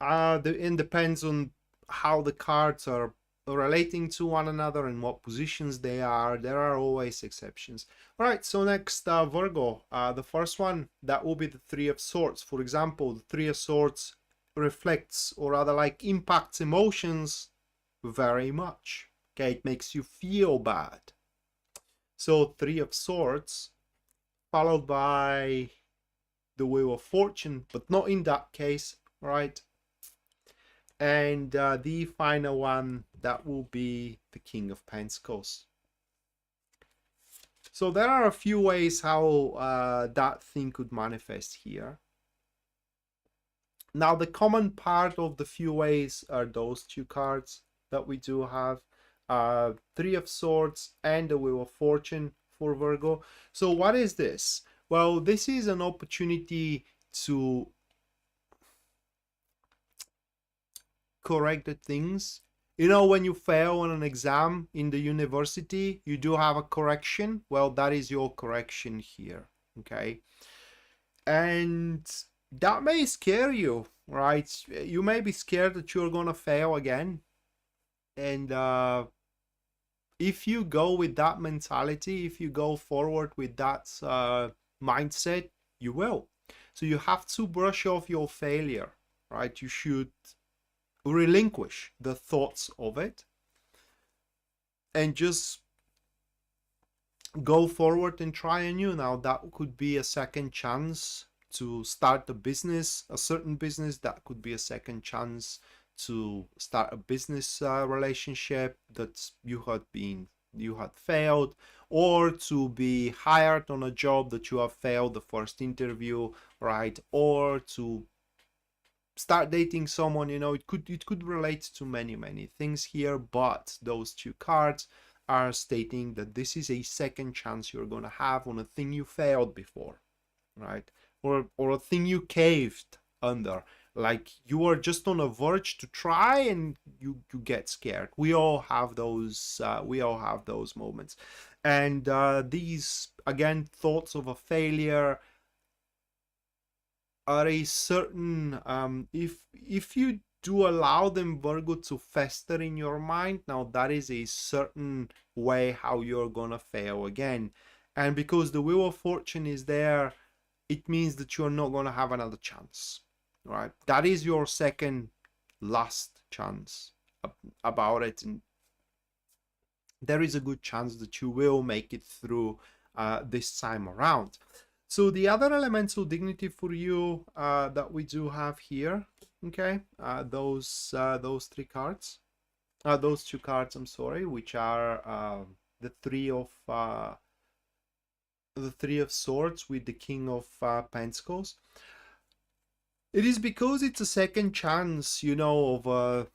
It depends on how the cards are relating to one another and what positions they are. There are always exceptions. All right, so next, Virgo. The first one, that will be the Three of Swords. For example, the Three of Swords reflects, or rather like impacts emotions very much. Okay, it makes you feel bad. So Three of Swords, followed by the Wheel of Fortune, but not in that case, right? And the final one, that will be the King of Pentacles. So there are a few ways how that thing could manifest here. Now, the common part of the few ways are those two cards that we do have. Three of Swords and the Wheel of Fortune for Virgo. So what is this? Well, this is an opportunity to correct the things. You know, when you fail on an exam in the university, you do have a correction. Well, that is your correction here, okay? And that may scare you, right? You may be scared that you're gonna fail again. And if you go with that mentality, if you go forward with that mindset, you will. So you have to brush off your failure, right? You should relinquish the thoughts of it and just go forward and try anew. Now, that could be a second chance to start a business, a certain business. That could be a second chance to start a business relationship that you had failed, or to be hired on a job that you have failed the first interview, right? Or to start dating someone. You know, it could relate to many things here, but those two cards are stating that this is a second chance you're gonna have on a thing you failed before, right? Or a thing you caved under, like you are just on a verge to try and you get scared. We all have those moments. And these, again, thoughts of a failure are a certain if you do allow them, Virgo, to fester in your mind, now that is a certain way how you're gonna fail again. And because the Wheel of Fortune is there, it means that you're not gonna have another chance, right? That is your second last chance about it, and there is a good chance that you will make it through this time around. So the other elemental dignity for you that we do have here, okay, those three cards, those two cards, I'm sorry, which are the Three of Swords with the King of Pentacles. It is because it's a second chance, you know, of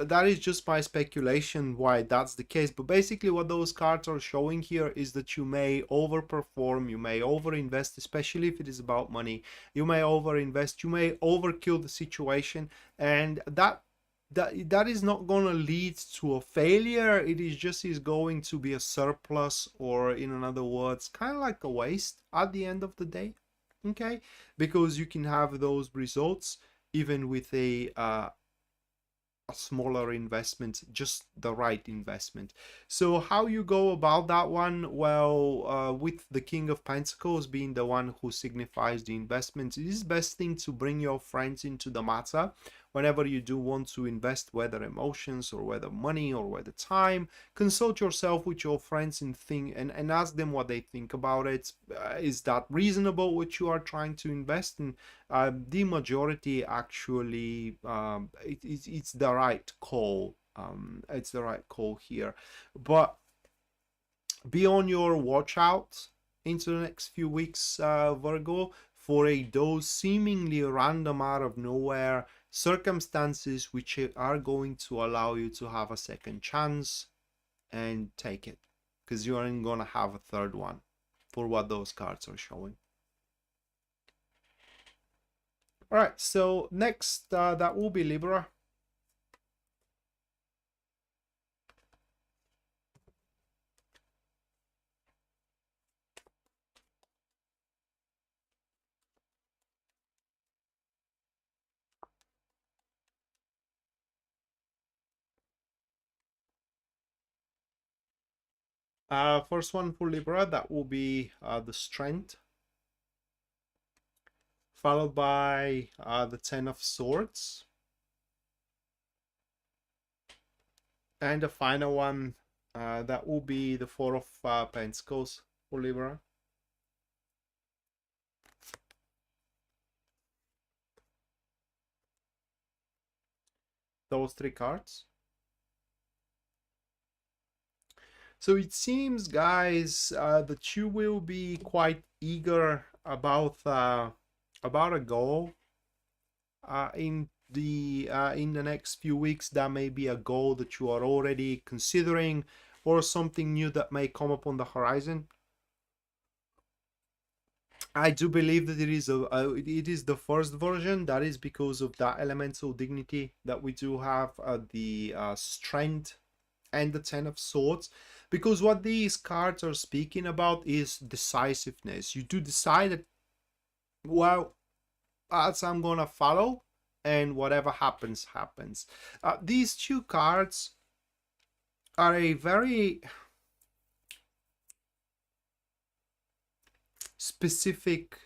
that is just my speculation why that's the case. But basically what those cards are showing here is that you may overperform, you may overinvest, especially if it is about money. You may overinvest, you may overkill the situation, and that is not going to lead to a failure. It is going to be a surplus, or in other words, kind of like a waste at the end of the day, okay? Because you can have those results even with a smaller investment, just the right investment. So how you go about that one? Well, with the King of Pentacles being the one who signifies the investment, it is best thing to bring your friends into the matter whenever you do want to invest, whether emotions or whether money or whether time. Consult yourself with your friends and think and ask them what they think about it. Is that reasonable what you are trying to invest in? The majority actually, it's the right call. It's the right call here, but be on your watch out into the next few weeks, Virgo, for those seemingly random, out of nowhere circumstances which are going to allow you to have a second chance, and take it, because you aren't gonna have a third one for what those cards are showing. All right, so next, that will be Libra. First one for Libra, that will be the Strength, followed by the Ten of Swords, and the final one, that will be the Four of Pentacles for Libra. Those three cards. So it seems, guys, that you will be quite eager about a goal in the next few weeks. That may be a goal that you are already considering, or something new that may come up on the horizon. I do believe that it is the first version. That is because of that elemental dignity that we do have, the Strength and the Ten of Swords, because what these cards are speaking about is decisiveness. You do decide that, well, as I'm gonna follow, and whatever happens, happens. These two cards are a very specific,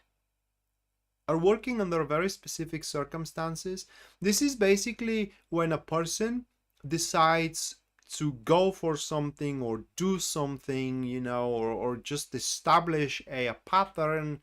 are working under very specific circumstances. This is basically when a person decides to go for something or do something, you know, or just establish a pattern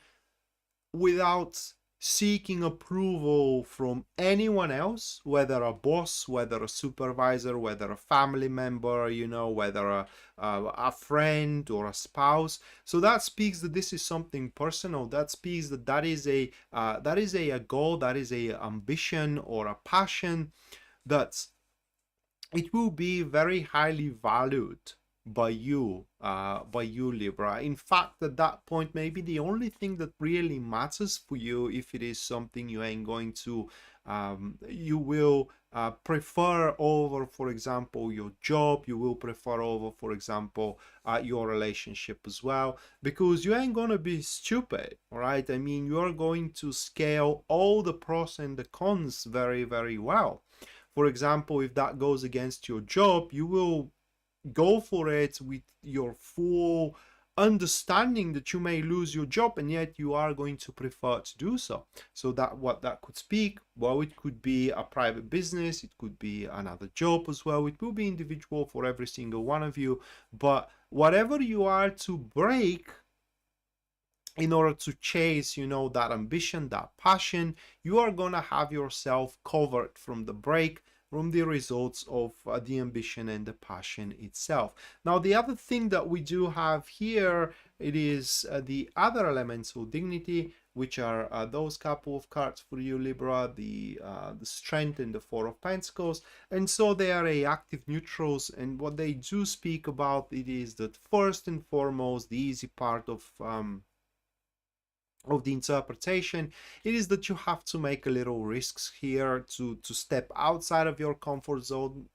without seeking approval from anyone else, whether a boss, whether a supervisor, whether a family member, you know, whether a friend or a spouse. So that speaks that this is something personal. That speaks that that is a goal, that is a ambition or a passion that it will be very highly valued by you, Libra. In fact, at that point, maybe the only thing that really matters for you, if it is something you ain't going to, you will prefer over, for example, your job. You will prefer over, for example, your relationship as well, because you ain't gonna be stupid, right? I mean, you are going to scale all the pros and the cons very, very well. For example, if that goes against your job, you will go for it with your full understanding that you may lose your job, and yet you are going to prefer to do so. So that what that could speak, well, it could be a private business, it could be another job as well. It will be individual for every single one of you, but whatever you are to break in order to chase, you know, that ambition, that passion, you are gonna have yourself covered from the break, from the results of the ambition and the passion itself. Now, the other thing that we do have here, it is the other elemental dignity, which are those couple of cards for you, Libra, the Strength and the Four of Pentacles. And so they are active neutrals, and what they do speak about, it is that first and foremost, the easy part of the interpretation, it is that you have to make a little risks here to step outside of your comfort zone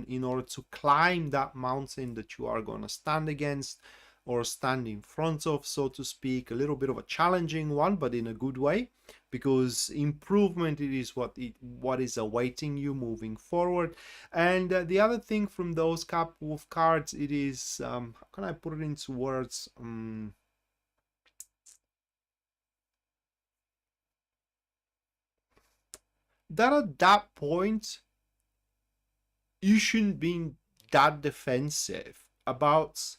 in order to climb that mountain that you are going to stand against or stand in front of, so to speak. A little bit of a challenging one, but in a good way, because improvement, it is what is awaiting you moving forward. And the other thing from those couple of cards, it is how can I put it into words? That at that point, you shouldn't be that defensive about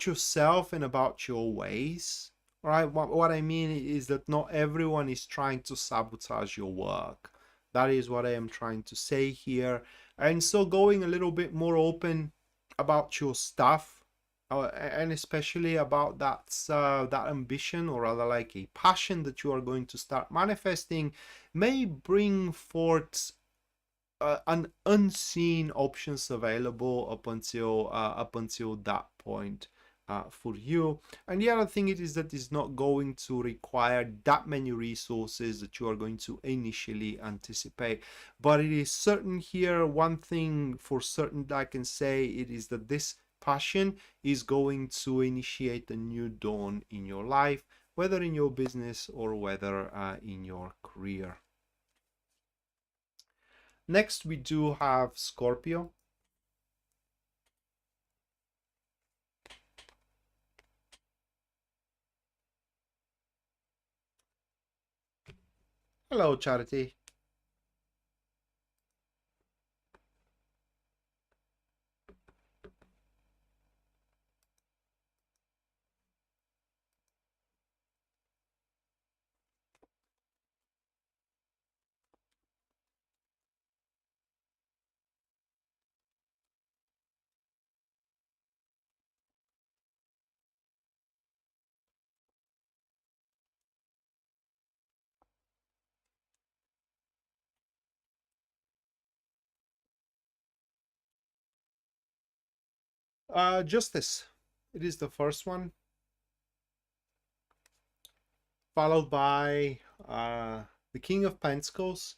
yourself and about your ways, right? What I mean is that not everyone is trying to sabotage your work. That is what I am trying to say here. And so going a little bit more open about your stuff, and especially about that ambition, or rather like a passion that you are going to start manifesting, may bring forth an unseen options available up until that point for you. And the other thing it is that is not going to require that many resources that you are going to initially anticipate. But it is certain here, one thing for certain that I can say, it is that this passion is going to initiate a new dawn in your life, whether in your business or whether in your career. Next, we do have Scorpio. Hello, Charity. Justice. It is the first one, followed by the King of Pentacles,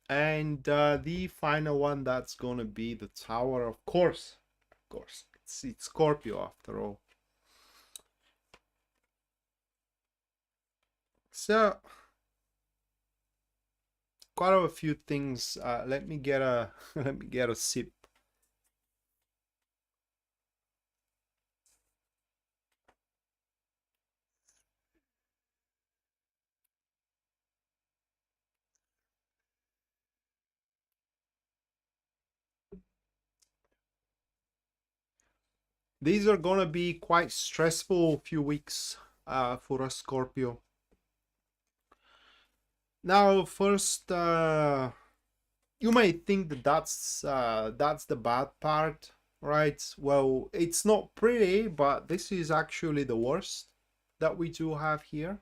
and the final one, that's gonna be the Tower, of course. Of course, it's Scorpio after all. So quite a few things. Let me get a let me get a sip. These are gonna be quite stressful few weeks for a Scorpio. Now, first, you might think that that's the bad part, right? Well, it's not pretty, but this is actually the worst that we do have here.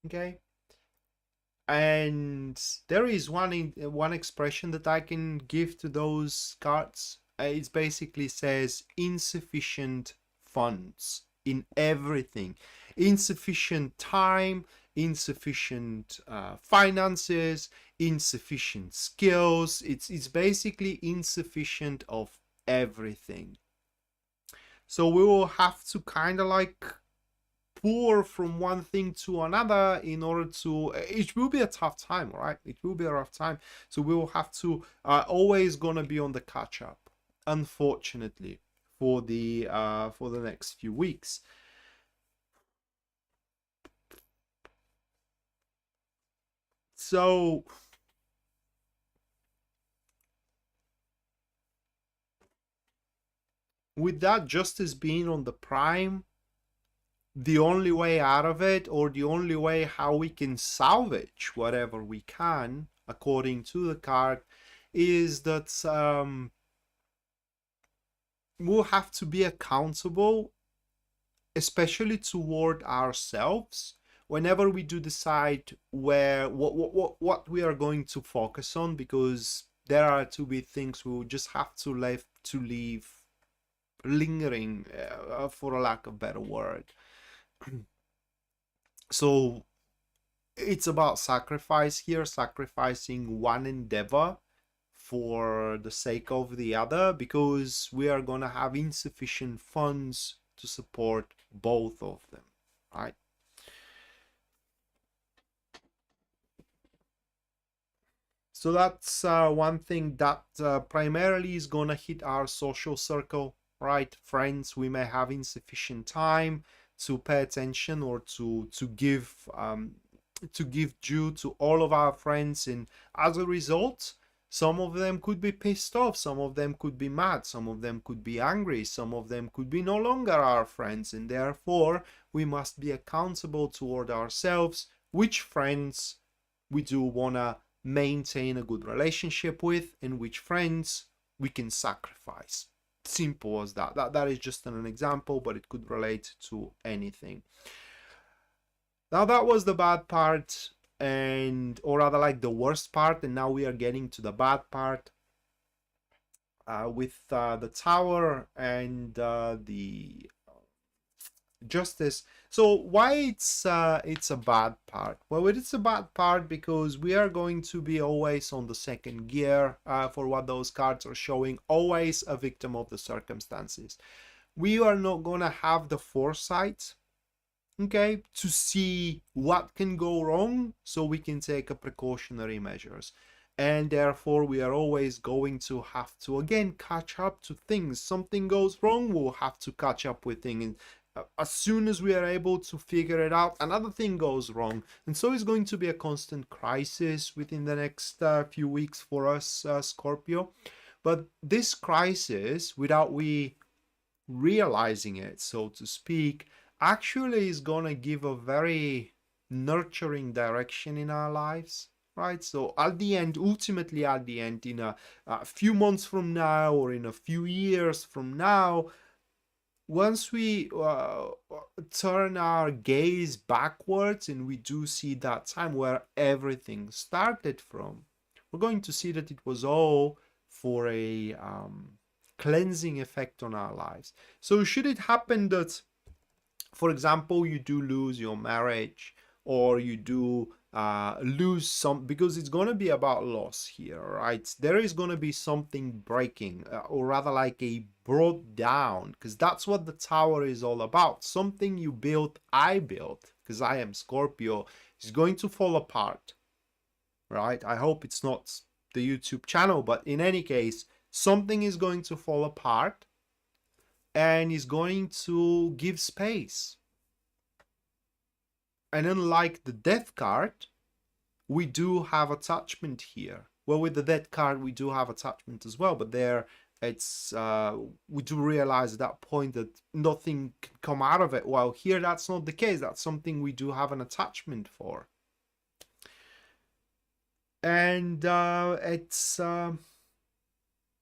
Okay. And there is one expression that I can give to those cards. It basically says insufficient funds in everything, insufficient time, insufficient finances, insufficient skills. It's basically insufficient of everything. So we will have to kind of like pour from one thing to another in order to, it will be a tough time, right? It will be a rough time. So we will have to always gonna be on the catch up, unfortunately, for the next few weeks. So with that justice being on the prime, the only way out of it, or the only way how we can salvage whatever we can, according to the card, is that we'll have to be accountable, especially toward ourselves, whenever we do decide what we are going to focus on, because there are to be things we will just have to leave lingering, for a lack of better word. So it's about sacrifice here, sacrificing one endeavor for the sake of the other, because we are going to have insufficient funds to support both of them, right? So that's one thing that primarily is going to hit our social circle, right? Friends, we may have insufficient time to pay attention or to give due to all of our friends, and as a result, some of them could be pissed off, some of them could be mad, some of them could be angry, some of them could be no longer our friends, and therefore we must be accountable toward ourselves which friends we do want to maintain a good relationship with and which friends we can sacrifice. Simple as that. That is just an example, but it could relate to anything. Now that was the bad part, and or rather like the worst part, and now we are getting to the bad part with the Tower and the Justice. So why it's a bad part? Well, it's a bad part because we are going to be always on the second gear for what those cards are showing, always a victim of the circumstances. We are not gonna have the foresight, okay, to see what can go wrong so we can take a precautionary measures, and therefore we are always going to have to again catch up to things. Something goes wrong, we'll have to catch up with things, as soon as we are able to figure it out, another thing goes wrong. And so it's going to be a constant crisis within the next few weeks for us, Scorpio. But this crisis, without we realizing it, so to speak, actually is going to give a very nurturing direction in our lives, right? So at the end, ultimately at the end, in a few months from now or in a few years from now, once we turn our gaze backwards and we do see that time where everything started from, we're going to see that it was all for a cleansing effect on our lives. So should it happen that, for example, you do lose your marriage, or you do lose some, because it's going to be about loss here, right? There is going to be something breaking, or rather like a brought down, because that's what the tower is all about. Something you built, I built, because I am Scorpio, is going to fall apart, right? I hope it's not the YouTube channel, but in any case, something is going to fall apart and is going to give space. And unlike the death card, we do have attachment here. Well, with the death card, we do have attachment as well, but there it's we do realize at that point that nothing can come out of it. While here, that's not the case. That's something we do have an attachment for. And and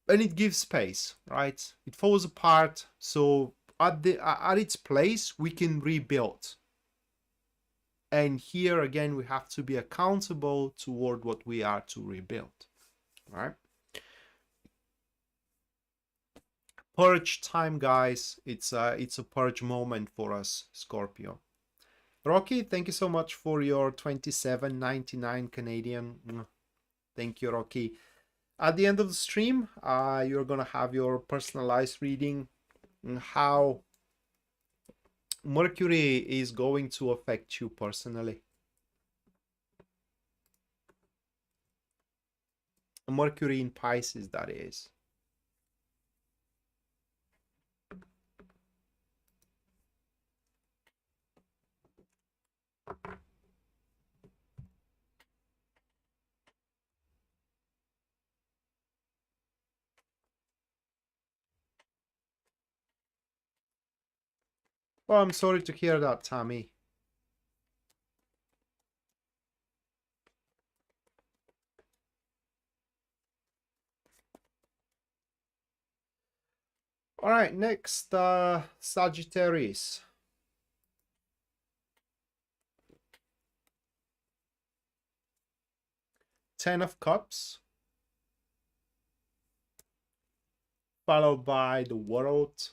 it gives space, right? It falls apart, so at its place we can rebuild. And here again, we have to be accountable toward what we are to rebuild, right? Purge time, guys. It's a purge moment for us, Scorpio. Rocky, thank you so much for your 27.99 Canadian. Thank you, Rocky. At the end of the stream, you're gonna have your personalized reading on how Mercury is going to affect you personally. Mercury in Pisces, that is. Oh, I'm sorry to hear that, Tammy. All right, next, Sagittarius. Ten of Cups, followed by the World,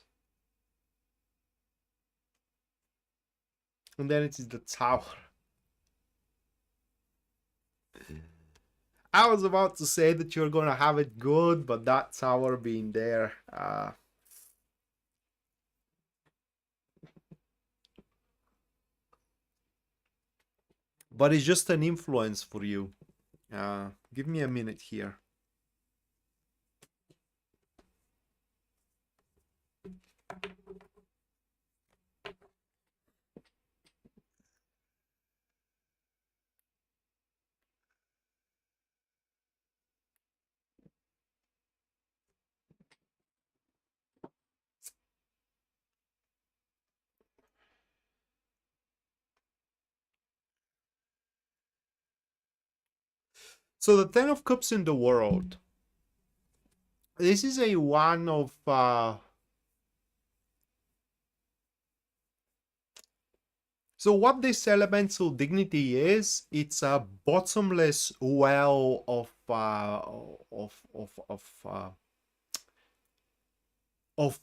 and then it is the Tower. I was about to say that you're gonna have it good, but that Tower being there, but it's just an influence for you. Give me a minute here. So the Ten of Cups in the World. This is a one of so what this elemental dignity is, it's a bottomless well of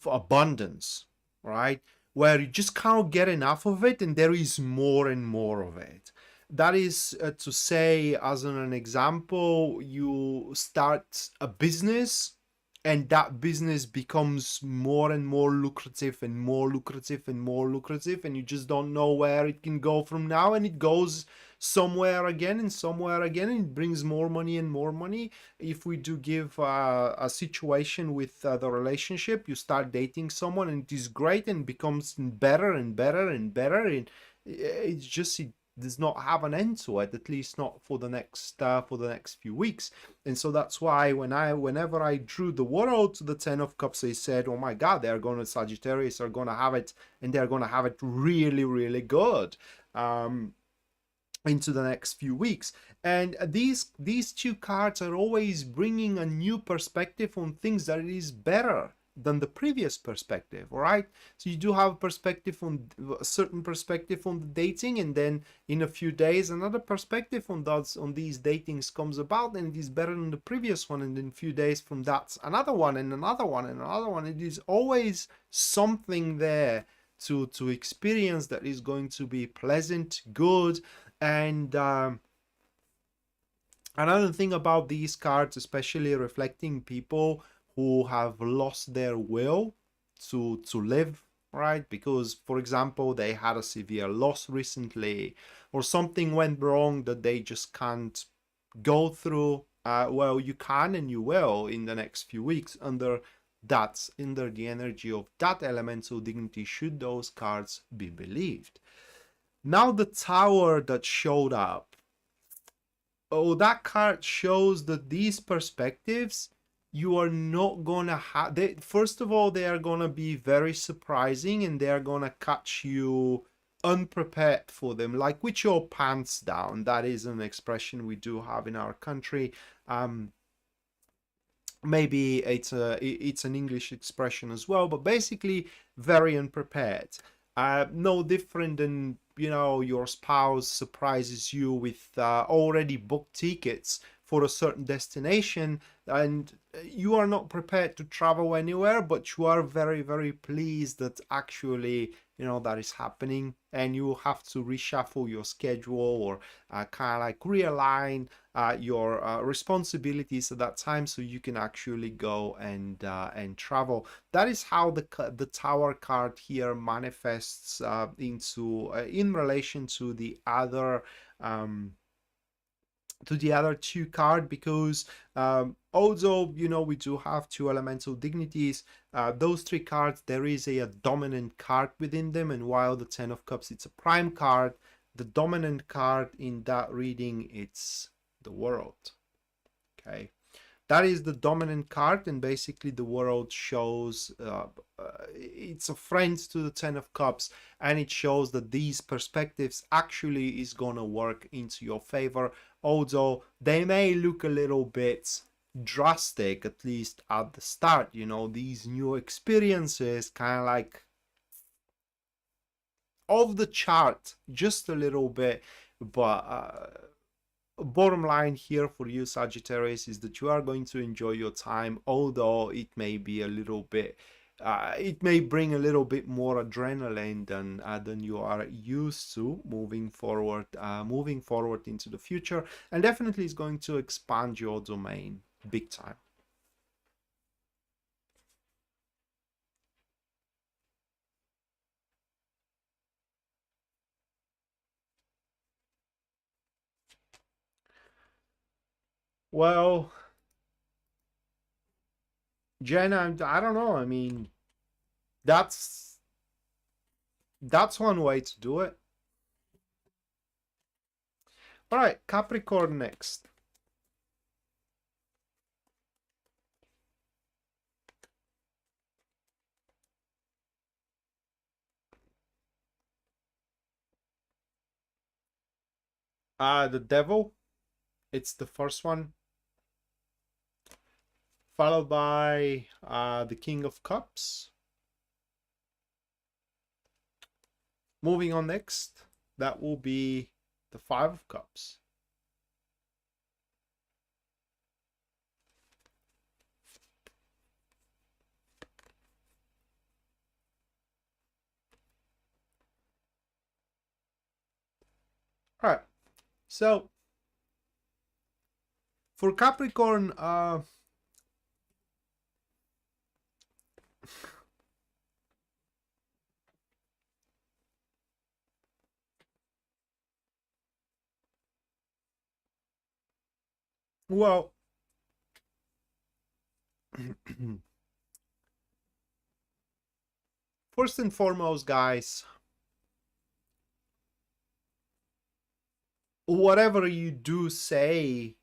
abundance, right? Where you just can't get enough of it, and there is more and more of it. That is to say, as an example, you start a business and that business becomes more and more lucrative and more lucrative and more lucrative, and you just don't know where it can go from now, and it goes somewhere again and somewhere again, and it brings more money and more money. If we do give a situation with the relationship, you start dating someone and it is great and becomes better and better and better, and it's just it does not have an end to it, at least not for the next few weeks. And so that's why whenever I drew the world to the Ten of Cups, I said, oh my god, they're going to Sagittarius are going to have it, and they're going to have it really, really good into the next few weeks. And these two cards are always bringing a new perspective on things that is better than the previous perspective. All right, so you do have a certain perspective on the dating, and then in a few days another perspective on these datings comes about, and it is better than the previous one, and in a few days from that another one and another one and another one. It is always something there to experience that is going to be pleasant, good. And another thing about these cards, especially reflecting people who have lost their will to live, right? Because, for example, they had a severe loss recently, or something went wrong that they just can't go through. Well, you can and you will in the next few weeks under the energy of that elemental dignity, should those cards be believed. Now the Tower that showed up. Oh, that card shows that these perspectives, you are not gonna have. First of all, they are gonna be very surprising, and they are gonna catch you unprepared for them, like with your pants down. That is an expression we do have in our country. Maybe it's an English expression as well, but basically very unprepared. No different than, you know, your spouse surprises you with already booked tickets for a certain destination, and you are not prepared to travel anywhere, but you are very, very pleased that actually, you know, that is happening, and you have to reshuffle your schedule, or kind of like realign your responsibilities at that time, so you can actually go and travel. That is how the Tower card here manifests into in relation to the other two card, because although, you know, we do have two elemental dignities, those three cards, there is a dominant card within them, and while the Ten of Cups, it's a prime card, the dominant card in that reading, it's the World. Okay, that is the dominant card, and basically the World shows it's a friend to the Ten of Cups, and it shows that these perspectives actually is gonna work into your favor, although they may look a little bit drastic, at least at the start. You know, these new experiences kind of like off the chart just a little bit, but bottom line here for you, Sagittarius, is that you are going to enjoy your time, although it may be a little bit it may bring a little bit more adrenaline than you are used to moving forward into the future, and definitely is going to expand your domain big time. Well, Jen, I don't know. I mean, that's one way to do it. All right, Capricorn next. The Devil, it's the first one, followed by the King of Cups. Moving on next, that will be the Five of Cups. All right, so for Capricorn, Well, first and foremost, guys, whatever you do say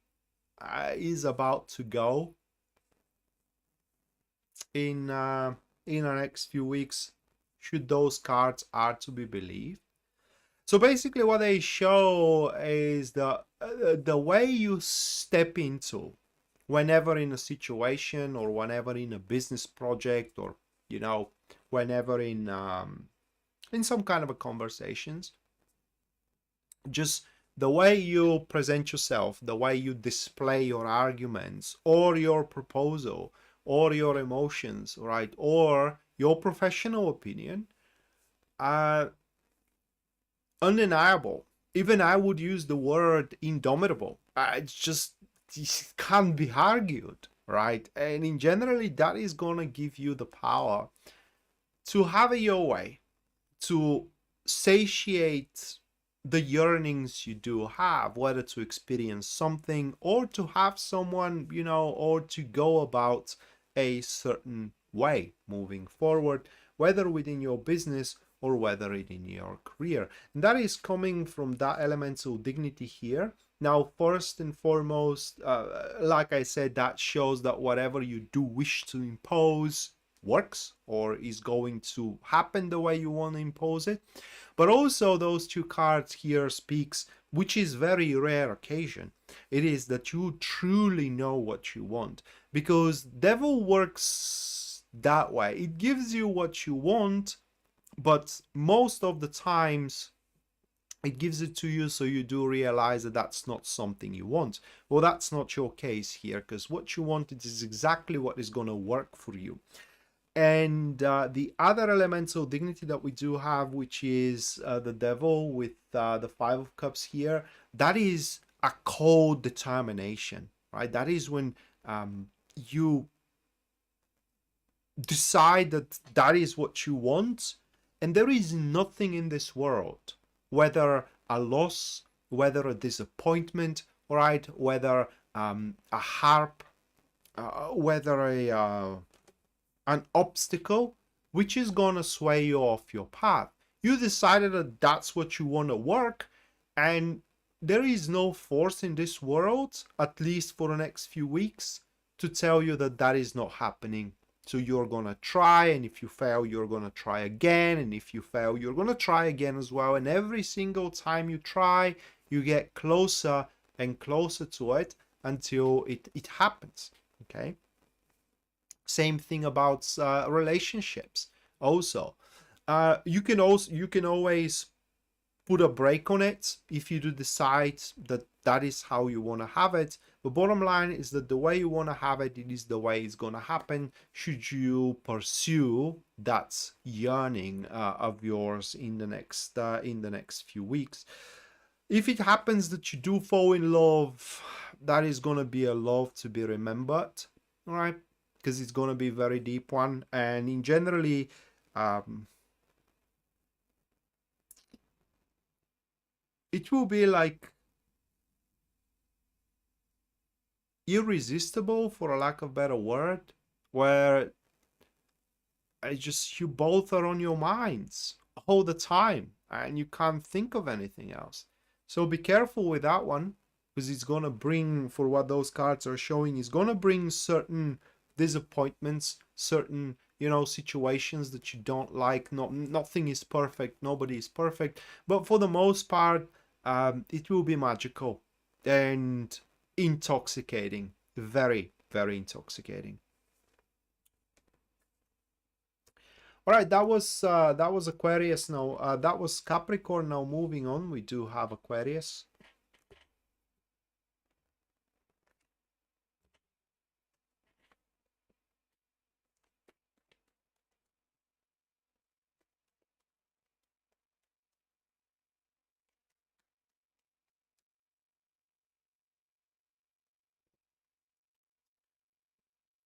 is about to go in the next few weeks, should those cards are to be believed. So basically what they show is the way you step into whenever in a situation, or whenever in a business project, or you know, whenever in some kind of a conversations, just the way you present yourself, the way you display your arguments or your proposal or your emotions, right, or your professional opinion, undeniable. Even I would use the word indomitable. It's just, it can't be argued, right? And in generally, that is gonna give you the power to have it your way, to satiate the yearnings you do have, whether to experience something or to have someone, you know, or to go about a certain way moving forward, whether within your business or whether it in your career. And that is coming from that elemental dignity here. Now, first and foremost, like I said, that shows that whatever you do wish to impose works or is going to happen the way you want to impose it. But also those two cards here speaks, which is very rare occasion. It is that you truly know what you want, because devil works that way. It gives you what you want, but most of the times it gives it to you so you do realize that that's not something you want. Well, that's not your case here, because what you wanted is exactly what is going to work for you. And the other elemental dignity that we do have, which is the devil with the Five of Cups here, that is a cold determination, right? That is when you decide that that is what you want, and there is nothing in this world, whether a loss, whether a disappointment, right, whether a harp, whether an obstacle, which is gonna sway you off your path. You decided that that's what you want to work, and there is no force in this world, at least for the next few weeks, to tell you that that is not happening. So you're gonna try, and if you fail, you're gonna try again, and if you fail, you're gonna try again as well. And every single time you try, you get closer and closer to it until it happens. Okay. Same thing about relationships. Also, you can always put a break on it if you do decide that that is how you want to have it. The bottom line is that the way you want to have it, it is the way it's going to happen, should you pursue that yearning of yours in the next few weeks. If it happens that you do fall in love, that is going to be a love to be remembered, all right, because it's going to be a very deep one. And in generally, it will be like irresistible, for a lack of a better word, where I just, you both are on your minds all the time and you can't think of anything else. So be careful with that one, because it's going to bring, for what those cards are showing, is going to bring certain disappointments, certain, you know, situations that you don't like. Nothing is perfect, nobody is perfect, but for the most part, it will be magical and intoxicating, very, very intoxicating. All right, that was Aquarius. Now that was Capricorn. Now moving on, we do have Aquarius.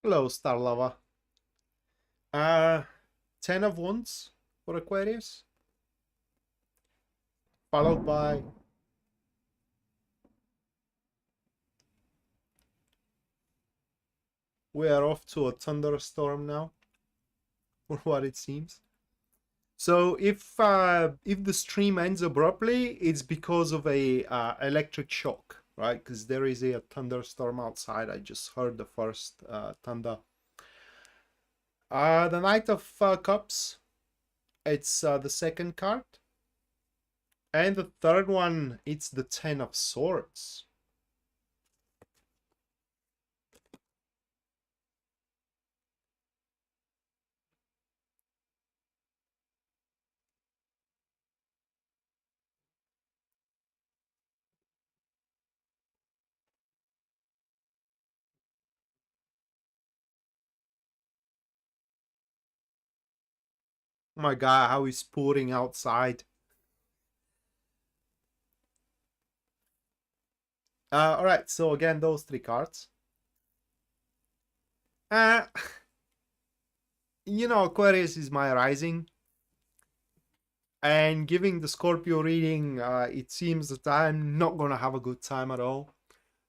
Hello, Star Lava. 10 of Wands for Aquarius, followed by we are off to a thunderstorm now, for what it seems. So if the stream ends abruptly, it's because of a electric shock, right? Because there is a thunderstorm outside. I just heard the first thunder. The Knight of Cups, it's the second card. And the third one, it's the Ten of Swords. Oh my god, how he's pouring outside. Alright, so again, those three cards. You know, Aquarius is my rising. And giving the Scorpio reading, it seems that I'm not gonna have a good time at all.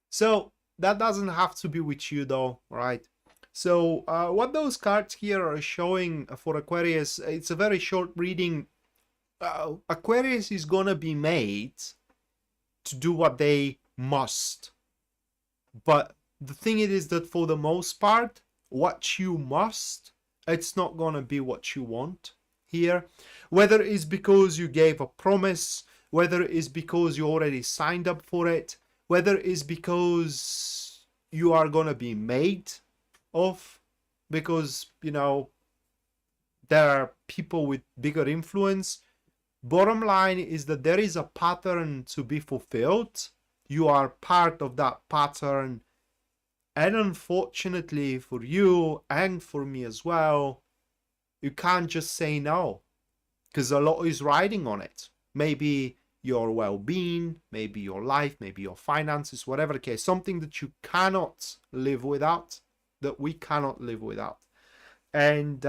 So that doesn't have to be with you though, right? So what those cards here are showing for Aquarius, it's a very short reading. Aquarius is gonna be made to do what they must. But the thing is that for the most part, what you must, it's not gonna be what you want here. Whether it's because you gave a promise, whether it's because you already signed up for it, whether it's because you are gonna be made of, because, you know, there are people with bigger influence. Bottom line is that there is a pattern to be fulfilled. You are part of that pattern. And unfortunately for you and for me as well, you can't just say no, because a lot is riding on it. Maybe your well-being, maybe your life, maybe your finances, whatever the case, something that you cannot live without, that we cannot live without. And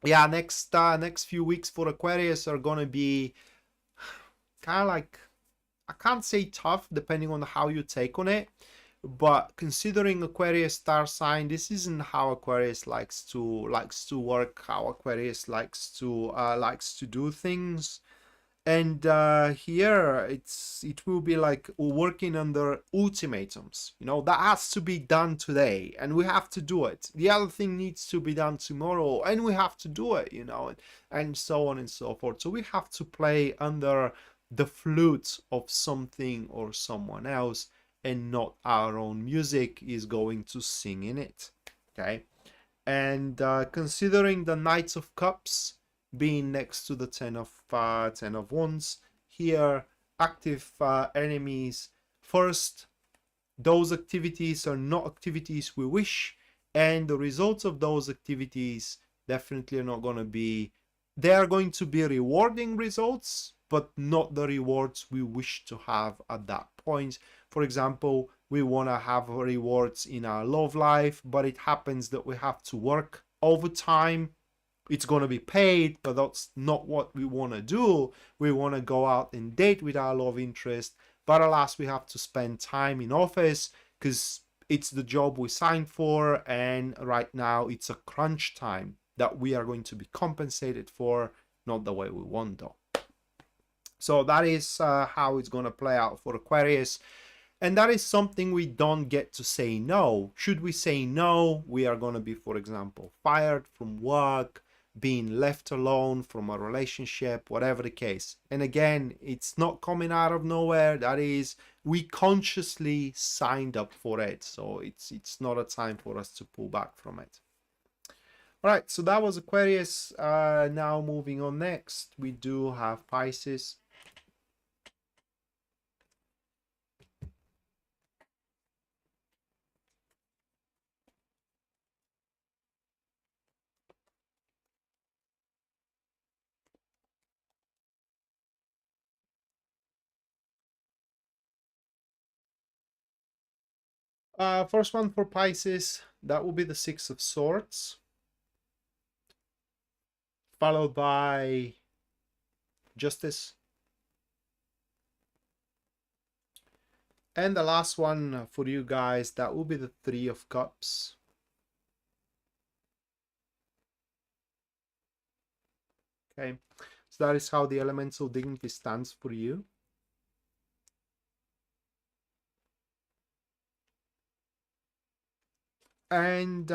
yeah, next few weeks for Aquarius are gonna be kind of like, I can't say tough, depending on how you take on it, but considering Aquarius star sign, this isn't how Aquarius likes to work, how Aquarius likes to do things. And here it will be like working under ultimatums. You know, that has to be done today and we have to do it. The other thing needs to be done tomorrow and we have to do it, you know, and so on and so forth. So we have to play under the flute of something or someone else, and not our own music is going to sing in it. Okay. And considering the Knights of Cups being next to the Ten of Wands here, active enemies. First, those activities are not activities we wish, and the results of those activities definitely are not going to be, they are going to be rewarding results, but not the rewards we wish to have at that point. For example, we want to have rewards in our love life, but it happens that we have to work overtime. It's going to be paid, but that's not what we want to do. We want to go out and date with our love interest, but alas, we have to spend time in office because it's the job we signed for, and right now it's a crunch time that we are going to be compensated for, not the way we want though. So that is how it's going to play out for Aquarius. And that is something we don't get to say no. Should we say no, we are going to be, for example, fired from work, being left alone from a relationship, whatever the case. And again, it's not coming out of nowhere. That is, we consciously signed up for it. So it's not a time for us to pull back from it. All right, so that was Aquarius. Now moving on next, we do have Pisces. First one for Pisces, that will be the Six of Swords, followed by Justice, And the last one for you guys, that will be the Three of Cups. Okay, so that is how the elemental dignity stands for you. And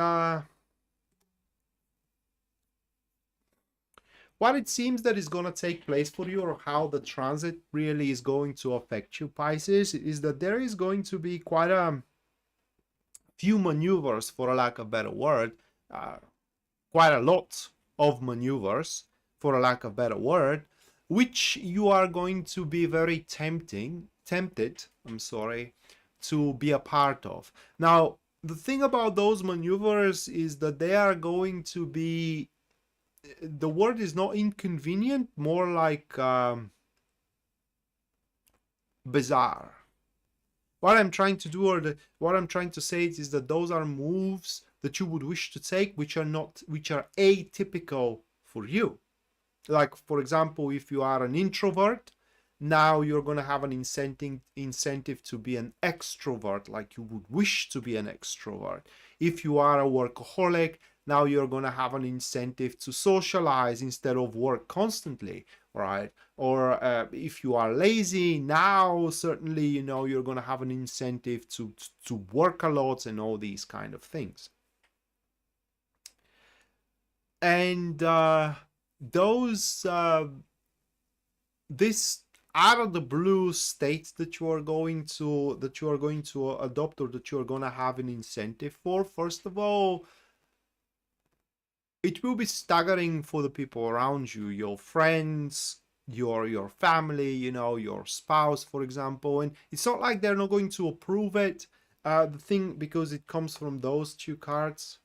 what it seems that is going to take place for you, or how the transit really is going to affect you, Pisces, is that there is going to be quite a few maneuvers, for a lack of a better word, quite a lot of maneuvers, for a lack of a better word, which you are going to be very tempted, to be a part of. Now, the thing about those maneuvers is that they are going to be, the word is not inconvenient, more like bizarre. What I'm trying to do, or what I'm trying to say is that those are moves that you would wish to take, which are atypical for you. Like, for example, if you are an introvert, now you're going to have an incentive to be an extrovert, like you would wish to be an extrovert. If you are a workaholic, now you're going to have an incentive to socialize instead of work constantly, right? Or if you are lazy, now certainly, you're going to have an incentive to work a lot and all these kind of things. And those this out of the blue states that you are going to adopt, or that you are going to have an incentive for, first of all, it will be staggering for the people around you, your friends, your family, your spouse, for example. And it's not like they're not going to approve it, the thing, because it comes from those two cards.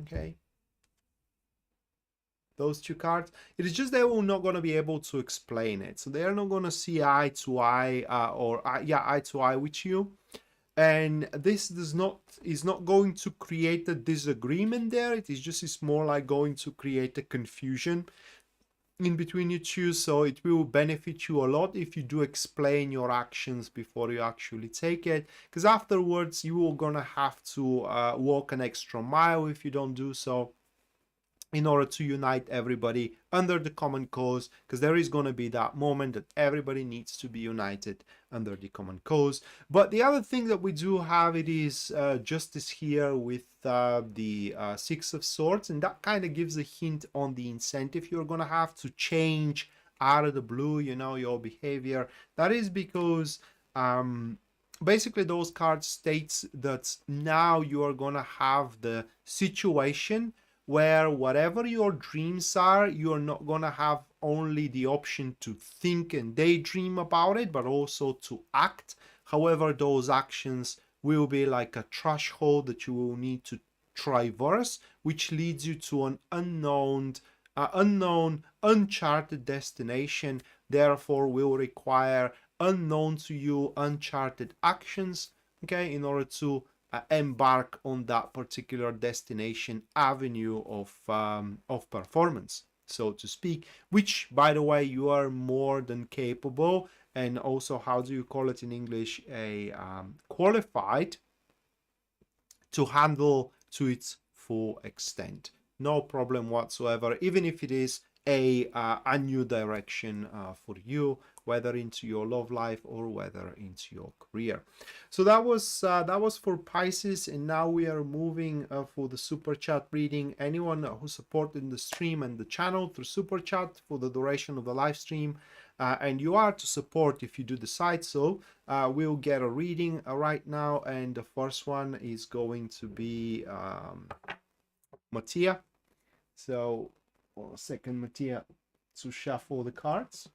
Okay, those two cards, it is just they will not going to be able to explain it, so they are not going to see eye to eye, eye to eye with you. And this is not going to create a disagreement there. It's more like going to create a confusion in between you two. So it will benefit you a lot if you do explain your actions before you actually take it, because afterwards you are gonna have to walk an extra mile if you don't do so, in order to unite everybody under the common cause, because there is going to be that moment that everybody needs to be united under the common cause. But the other thing that we do have, it is justice here with the Six of Swords, and that kind of gives a hint on the incentive you're going to have to change out of the blue, your behavior. That is because basically those cards states that now you are going to have the situation where whatever your dreams are, you're not gonna have only the option to think and daydream about it, but also to act. However, those actions will be like a threshold that you will need to traverse, which leads you to an unknown, uncharted destination, therefore will require unknown to you, uncharted actions, okay, in order to embark on that particular destination avenue of performance, so to speak, which, by the way, you are more than capable, and also, how do you call it in English, a qualified to handle to its full extent. No problem whatsoever, even if it is a new direction for you, whether into your love life or whether into your career. So that was for Pisces, and now we are moving for the super chat reading. Anyone who supported the stream and the channel through super chat for the duration of the live stream, and you are to support if you do decide so, we'll get a reading right now, and the first one is going to be Mattia. So, one second, Mattia, to shuffle the cards.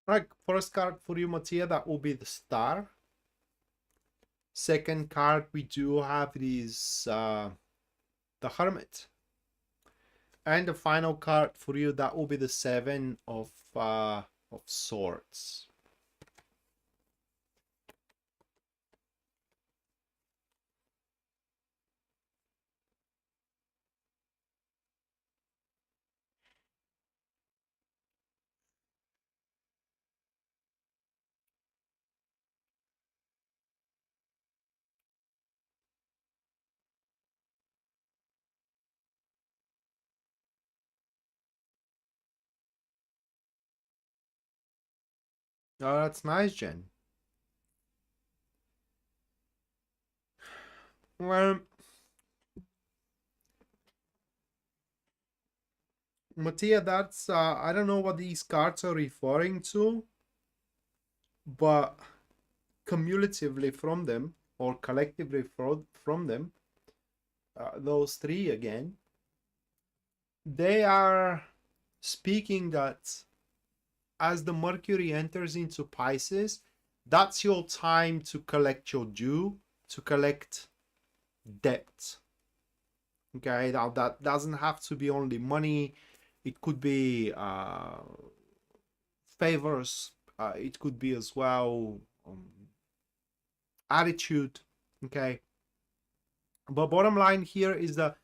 Right, first card for you, Mattia, that will be the Star. Second card we do have is the Hermit. And the final card for you, that will be the Seven of Swords. Oh, that's nice, Jen. Well, Mattia, that's I don't know what these cards are referring to, but cumulatively from them or collectively from them, those three again, they are speaking that as the Mercury enters into Pisces, that's your time to collect your due, to collect debt. Okay, now that doesn't have to be only money. It could be favors. It could be as well attitude. Okay, but bottom line here is that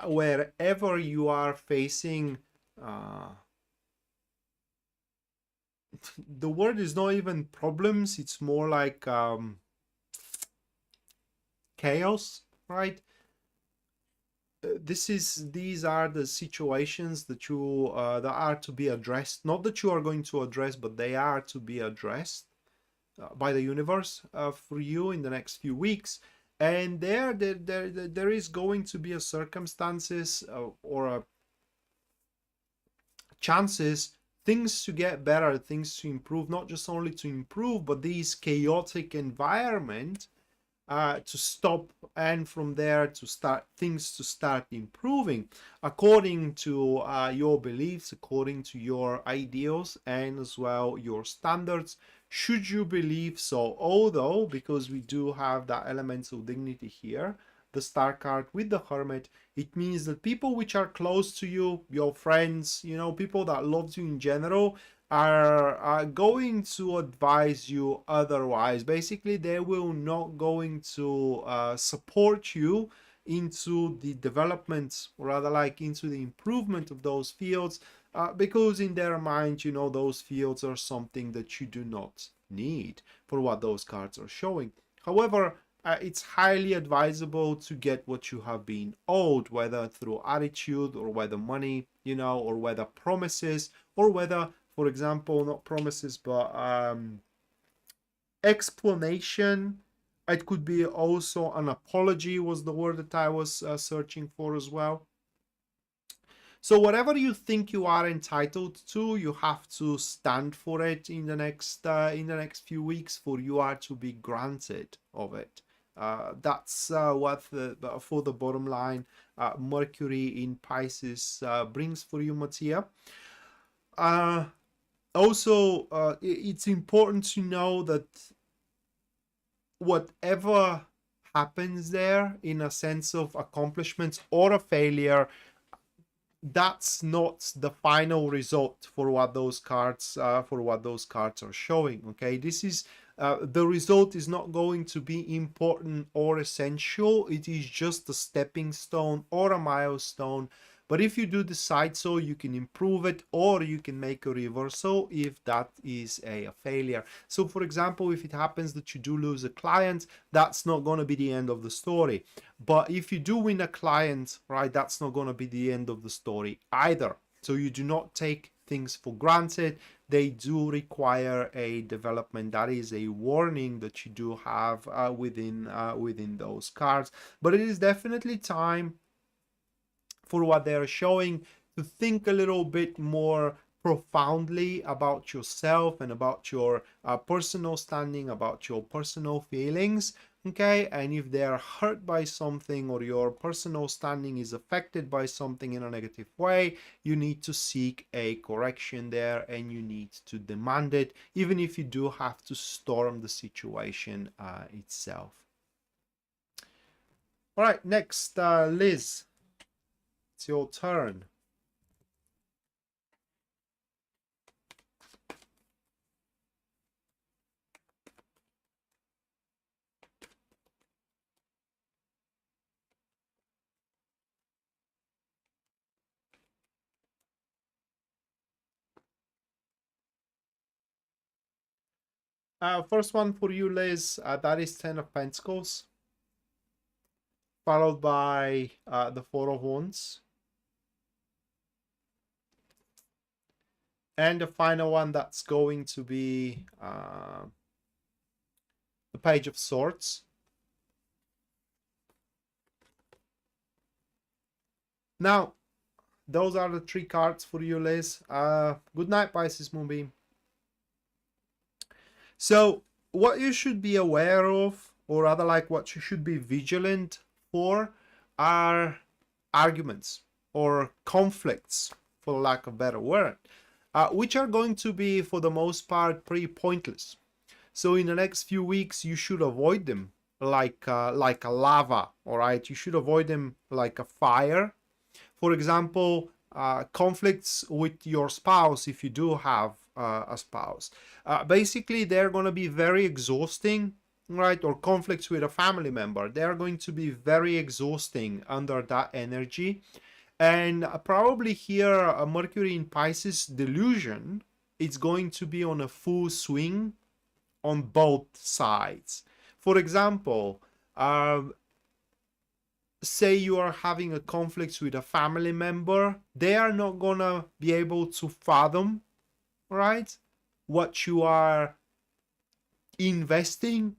wherever you are facing the word is not even problems, it's more like chaos, right? These are the situations that you that are to be addressed, not that you are going to address, but they are to be addressed by the universe for you in the next few weeks. And there is going to be a circumstances or a chances, things to get better, things to improve, not just only to improve, but this chaotic environment to stop, and from there to start things to start improving according to your beliefs, according to your ideals, and as well your standards, should you believe so. Although, because we do have that element of dignity here, the Star card with the Hermit, it means that people which are close to you, your friends, you know, people that love you in general, are going to advise you otherwise. Basically, they will not going to support you into the development, or rather like into the improvement of those fields, because in their mind, you know, those fields are something that you do not need for what those cards are showing. However, it's highly advisable to get what you have been owed, whether through attitude or whether money, you know, or whether promises, or whether, for example, not promises, but explanation. It could be also an apology, was the word that I was searching for as well. So whatever you think you are entitled to, you have to stand for it in the next few weeks, for you are to be granted of it. That's what for the bottom line, Mercury in Pisces brings for you, Mattia. Also, it's important to know that whatever happens there in a sense of accomplishments or a failure, that's not the final result for what those cards are showing. Okay, this is the result is not going to be important or essential. It is just a stepping stone or a milestone. But if you do decide so, you can improve it, or you can make a reversal if that is a failure. So for example, if it happens that you do lose a client, that's not going to be the end of the story. But if you do win a client, right, that's not going to be the end of the story either. So you do not take things for granted. They do require a development. That is a warning that you do have within those cards. But it is definitely time for what they're showing to think a little bit more profoundly about yourself and about your personal standing, about your personal feelings, okay? And if they are hurt by something or your personal standing is affected by something in a negative way, you need to seek a correction there and you need to demand it, even if you do have to storm the situation itself. All right, next, Liz, it's your turn. First one for you, Liz, that is 10 of Pentacles, followed by the 4 of Wands. And the final one, that's going to be the Page of Swords. Now, those are the 3 cards for you, Liz. Good night, Pisces Moonbeam. So, what you should be aware of, or rather like what you should be vigilant for, are arguments or conflicts, for lack of a better word, which are going to be, for the most part, pretty pointless. So in the next few weeks, you should avoid them like a lava, all right? You should avoid them like a fire. For example, conflicts with your spouse, if you do have a spouse. Basically, they're going to be very exhausting, right? Or conflicts with a family member. They're going to be very exhausting under that energy. And probably here, a Mercury in Pisces delusion, it's going to be on a full swing on both sides. For example, say you are having a conflict with a family member, they are not gonna be able to fathom, right, what you are investing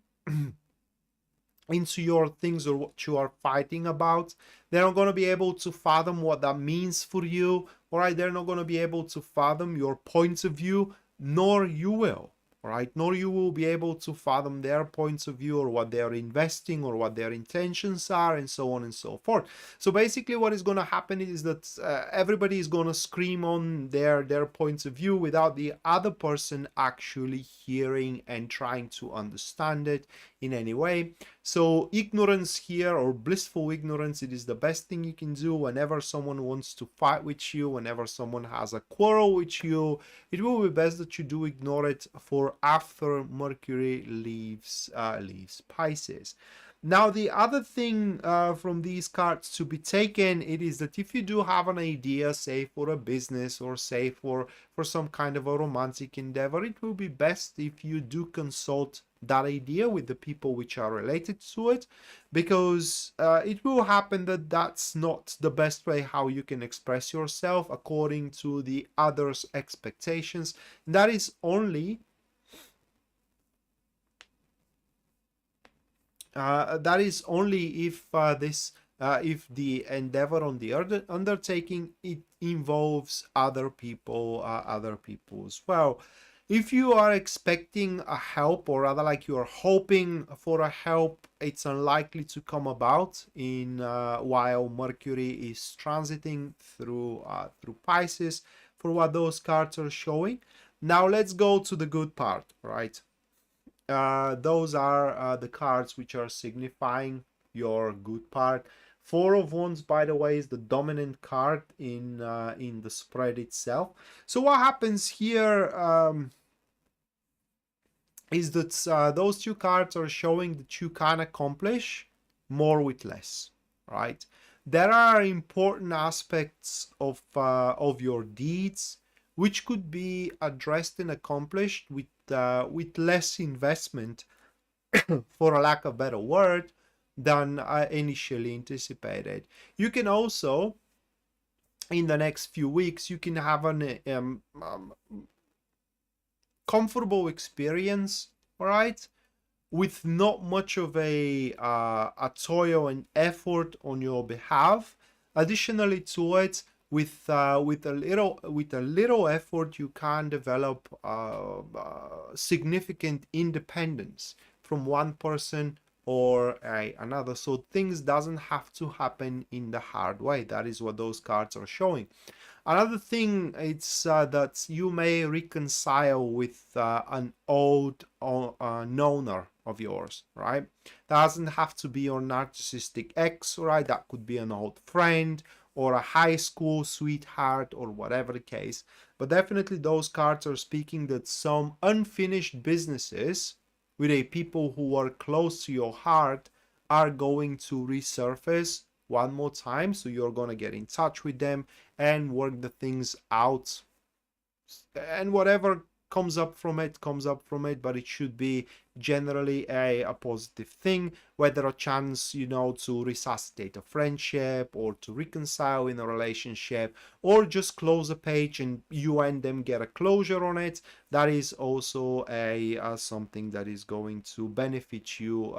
into your things or what you are fighting about. They're not going to be able to fathom what that means for you, all right? They're not going to be able to fathom your points of view, nor you will, all right? Nor you will be able to fathom their points of view or what they're investing or what their intentions are, and so on and so forth. So basically what is going to happen is that everybody is going to scream on their points of view without the other person actually hearing and trying to understand it in any way. So ignorance here, or blissful ignorance, it is the best thing you can do whenever someone wants to fight with you, whenever someone has a quarrel with you. It will be best that you do ignore it for after Mercury leaves Pisces. Now, the other thing from these cards to be taken, it is that if you do have an idea, say for a business or say for some kind of a romantic endeavor, it will be best if you do consult that idea with the people which are related to it, because it will happen that that's not the best way how you can express yourself according to the others' expectations. That is only if if the endeavor on the undertaking, it involves other people as well. If you are expecting a help, or rather like you are hoping for a help, it's unlikely to come about in while Mercury is transiting through Pisces, for what those cards are showing. Now let's go to the good part, right? Those are the cards which are signifying your good part. 4 of Wands, by the way, is the dominant card in the spread itself. So what happens here is that those 2 cards are showing that you can accomplish more with less, right? There are important aspects of your deeds which could be addressed and accomplished with less investment, for a lack of a better word, than initially anticipated. You can also, in the next few weeks, you can have an comfortable experience, all right, with not much of a toil and effort on your behalf. Additionally to it, with a little effort, you can develop significant independence from one person or another. So things doesn't have to happen in the hard way. That is what those cards are showing. Another thing, it's that you may reconcile with an old knower of yours, right? Doesn't have to be your narcissistic ex, right? That could be an old friend or a high school sweetheart or whatever the case. But definitely those cards are speaking that some unfinished businesses with a people who are close to your heart are going to resurface one more time. So you're going to get in touch with them and work the things out, and whatever comes up from it comes up from it, but it should be generally a positive thing, whether a chance, you know, to resuscitate a friendship or to reconcile in a relationship or just close a page and you and them get a closure on it. That is also a something that is going to benefit you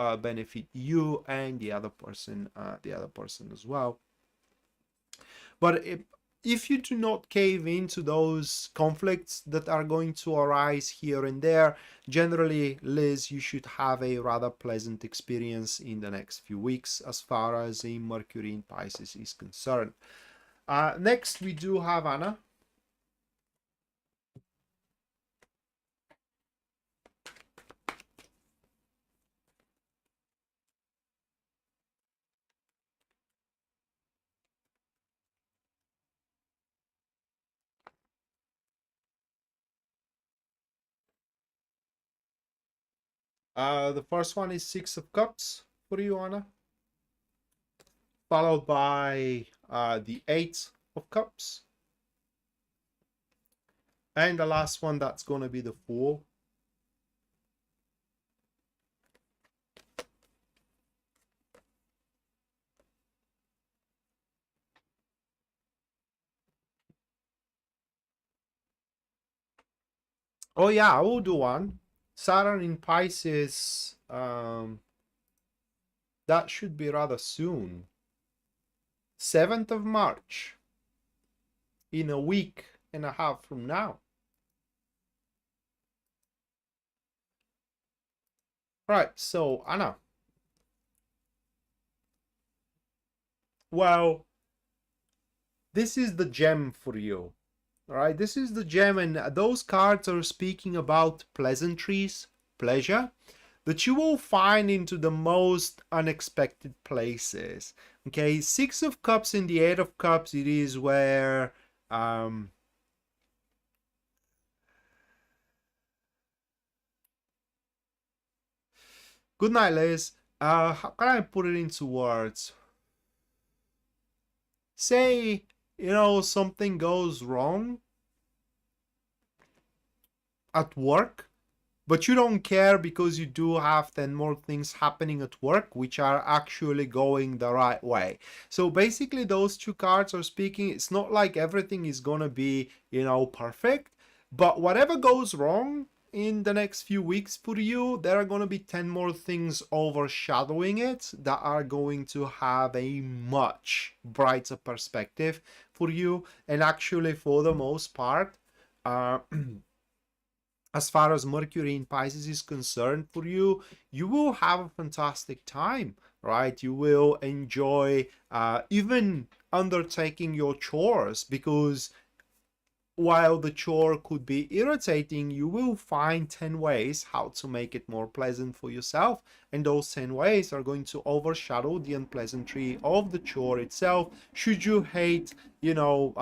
and the other person as well. But if you do not cave into those conflicts that are going to arise here and there, generally, Liz, you should have a rather pleasant experience in the next few weeks as far as a Mercury in Pisces is concerned. Next, we do have Anna. The first one is Six of Cups for you, Anna, followed by the Eight of Cups, and the last one, that's going to be the Four. Oh yeah, I will do one. Saturn in Pisces, that should be rather soon. 7th of March, in a week and a half from now. Right, so Anna. Well, this is the gem for you. All right, this is the gem, and those cards are speaking about pleasantries, pleasure, that you will find into the most unexpected places. Okay, Six of Cups and the Eight of Cups, it is where good night, Liz. How can I put it into words? Say, you know, something goes wrong at work, but you don't care because you do have 10 more things happening at work which are actually going the right way. So basically those two cards are speaking, it's not like everything is gonna be, you know, perfect, but whatever goes wrong in the next few weeks for you, there are gonna be 10 more things overshadowing it that are going to have a much brighter perspective for you. And actually, for the most part, as far as Mercury in Pisces is concerned for you, you will have a fantastic time, right? You will enjoy even undertaking your chores, because while the chore could be irritating, you will find 10 ways how to make it more pleasant for yourself. And those 10 ways are going to overshadow the unpleasantry of the chore itself. Should you hate, you know,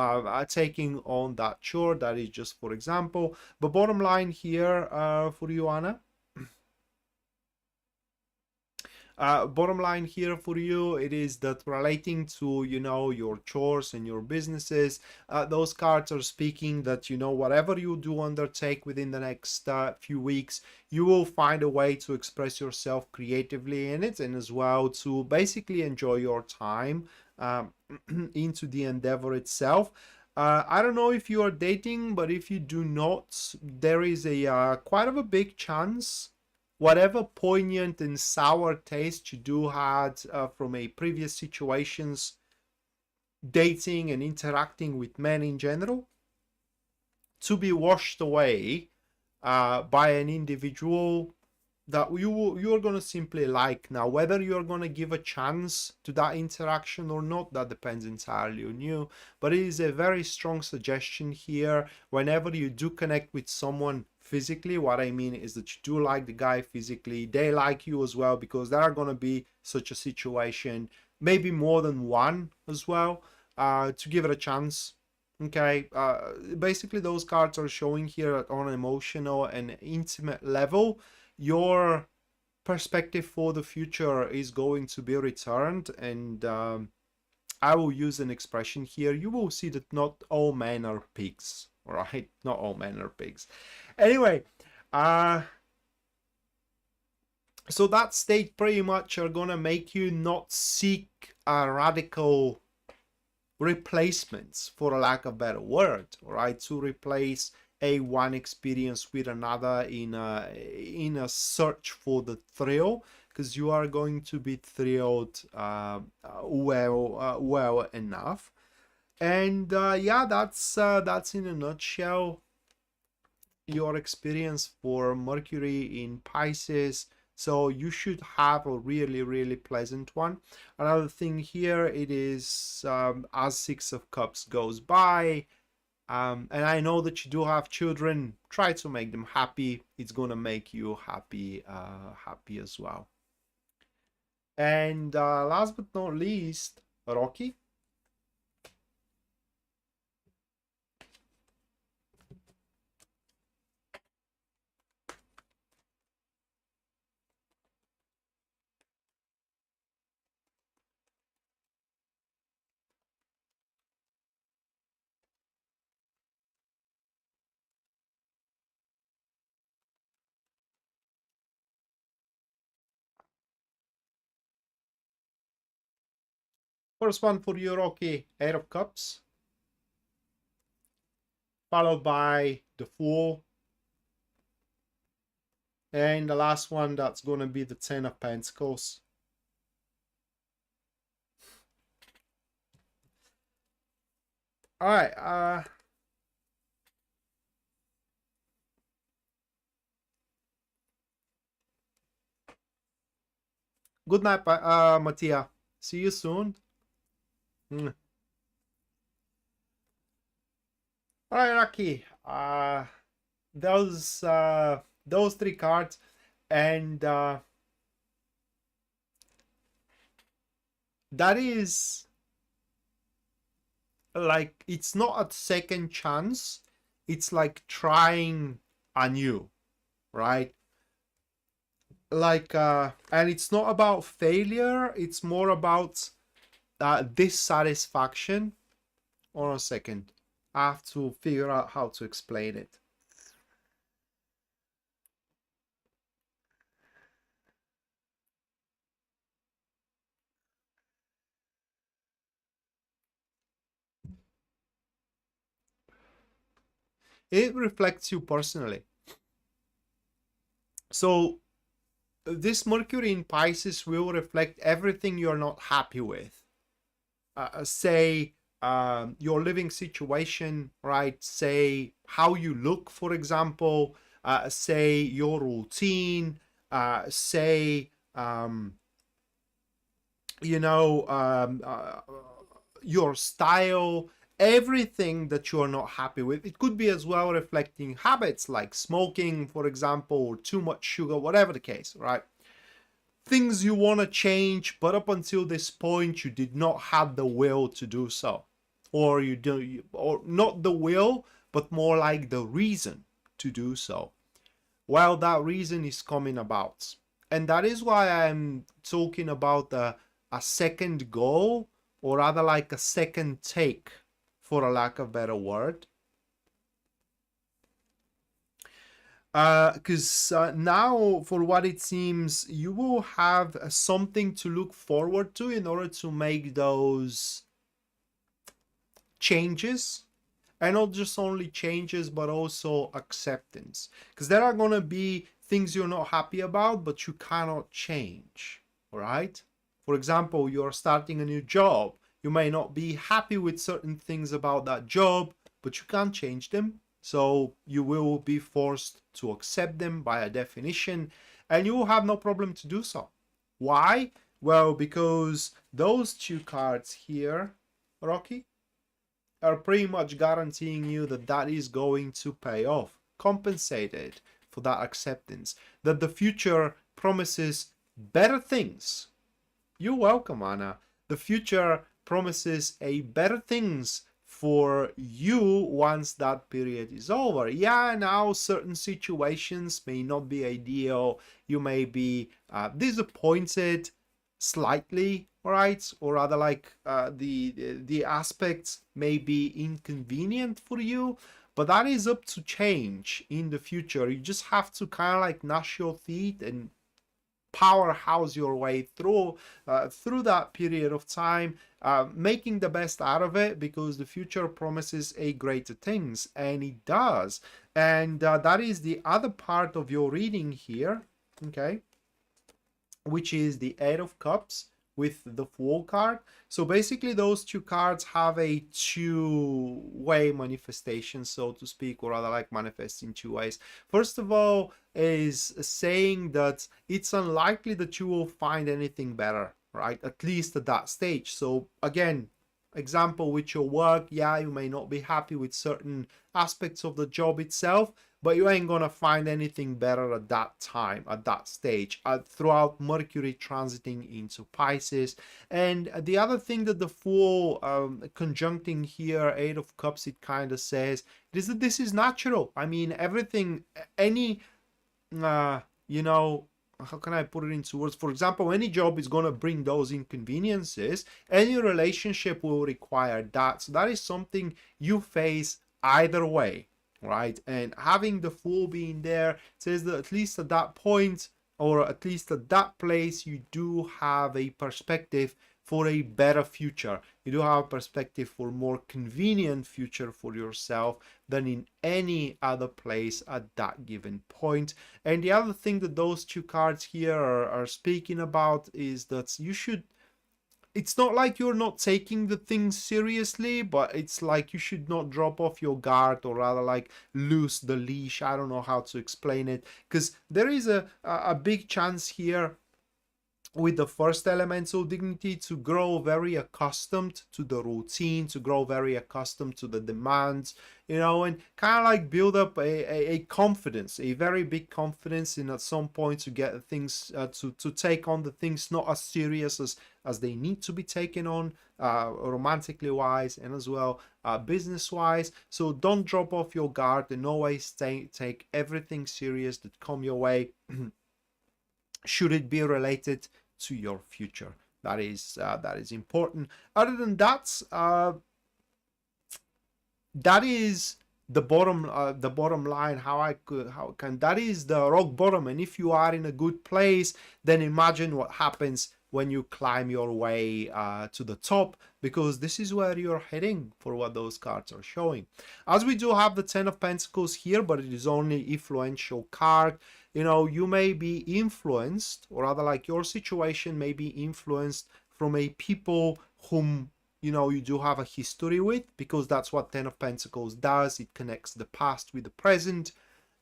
taking on that chore, that is just for example. But bottom line here for you, Anna, bottom line here for you, it is that relating to, you know, your chores and your businesses, those cards are speaking that, you know, whatever you do undertake within the next few weeks, you will find a way to express yourself creatively in it, and as well to basically enjoy your time into the endeavor itself. I don't know if you are dating, but if you do not, there is a quite of a big chance whatever poignant and sour taste you do had from a previous situations, dating and interacting with men in general, to be washed away by an individual that you're going to simply like. Now, whether you're going to give a chance to that interaction or not, that depends entirely on you, but it is a very strong suggestion here. Whenever you do connect with someone physically, what I mean is that you do like the guy physically, they like you as well, because there are going to be such a situation, maybe more than one as well, to give it a chance. Okay, basically those cards are showing here on an emotional and intimate level, your perspective for the future is going to be returned. And I will use an expression here. You will see that not all men are pigs, right? Not all men are pigs. Anyway, so that state pretty much are gonna make you not seek a radical replacements, for a lack of a better word, right? To replace one experience with another in a search for the thrill, because you are going to be thrilled well enough. And yeah, that's in a nutshell your experience for Mercury in Pisces. So you should have a really pleasant one. Another thing here, it is as Six of Cups goes by, and I know that you do have children, try to make them happy. It's gonna make you happy as well. And last but not least, Rocky. First one for you, Rocky, Eight of Cups, followed by the Fool, and the last one, that's going to be the Ten of Pentacles. All right, good night, Mattia. See you soon. All right, Rocky. Those three cards, and that is like, it's not a second chance. It's like trying anew, right? Like, and it's not about failure. It's more about dissatisfaction. Hold on a second. I have to figure out how to explain it. It reflects you personally. So this Mercury in Pisces will reflect everything you're not happy with. Say your living situation, right? Say how you look, for example. Say your routine. Say your style. Everything that you're not happy with. It could be as well reflecting habits like smoking, for example, or too much sugar, whatever the case, right? Things you want to change, but up until this point you did not have the will to do so, or or not the will, but more like the reason to do so. Well, that reason is coming about, and that is why I'm talking about a second goal, or rather like a second take, for a lack of a better word. Because now, for what it seems, you will have something to look forward to in order to make those changes. And not just only changes, but also acceptance. Because there are going to be things you're not happy about, but you cannot change, all right? For example, you're starting a new job. You may not be happy with certain things about that job, but you can't change them. So you will be forced to accept them by a definition, and you will have no problem to do so. Why? Well, because those two cards here, Rocky, are pretty much guaranteeing you that that is going to pay off, compensated for that acceptance, that the future promises better things. You're welcome, Anna. The future promises a better things for you once that period is over. Yeah, now certain situations may not be ideal. You may be disappointed slightly, right? Or rather, like the aspects may be inconvenient for you, but that is up to change in the future. You just have to kind of like gnash your teeth and powerhouse your way through that period of time, making the best out of it, because the future promises a greater things, and it does. And that is the other part of your reading here, okay, which is the Eight of Cups with the Fool card. So basically those two cards have a two-way manifestation, so to speak, or rather like manifest in two ways. First of all is saying that it's unlikely that you will find anything better, right? At least at that stage. So again, example with your work, yeah, you may not be happy with certain aspects of the job itself, but you ain't gonna find anything better at that time, at that stage, throughout Mercury transiting into Pisces. And the other thing that the Fool conjuncting here, Eight of Cups, it kind of says is that this is natural. I mean, everything, any, you know, how can I put it into words? For example, any job is going to bring those inconveniences. Any relationship will require that. So that is something you face either way, right? And having the Fool being there says that at least at that point, or at least at that place, you do have a perspective for a better future. You do have a perspective for a more convenient future for yourself than in any other place at that given point. And the other thing that those two cards here are speaking about is that you should, it's not like you're not taking the things seriously, but it's like you should not drop off your guard, or rather like lose the leash. I don't know how to explain it, because there is a big chance here with the first elemental dignity to grow very accustomed to the routine, to grow very accustomed to the demands, you know, and kind of like build up a confidence, a very big confidence in at some point to get things, to take on the things not as serious as they need to be taken on, romantically wise, and as well business wise. So don't drop off your guard, and always take everything serious that come your way should it be related to your future. That is important. Other than that, that is the bottom line. How can that is the rock bottom. And if you are in a good place, then imagine what happens when you climb your way to the top, because this is where you're heading for what those cards are showing. As we do have the Ten of Pentacles here, but it is only influential card. You know, you may be influenced, or rather like your situation may be influenced from a people whom, you know, you do have a history with, because that's what Ten of Pentacles does. It connects the past with the present,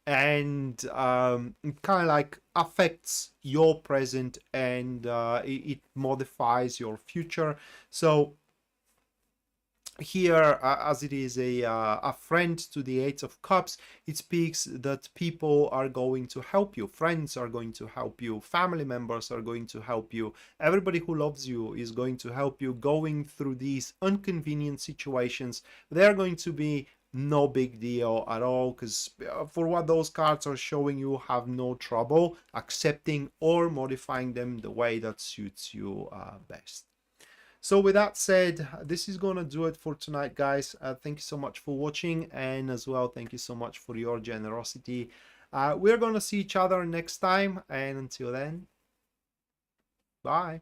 and it kind of like affects your present, and it modifies your future. So here, as it is a friend to the Eight of Cups, it speaks that people are going to help you, friends are going to help you, family members are going to help you, everybody who loves you is going to help you going through these inconvenient situations. They're going to be no big deal at all, because for what those cards are showing, you have no trouble accepting or modifying them the way that suits you best. So with that said, this is gonna do it for tonight, guys. Thank you so much for watching, and as well, thank you so much for your generosity. We're gonna see each other next time, and until then, bye.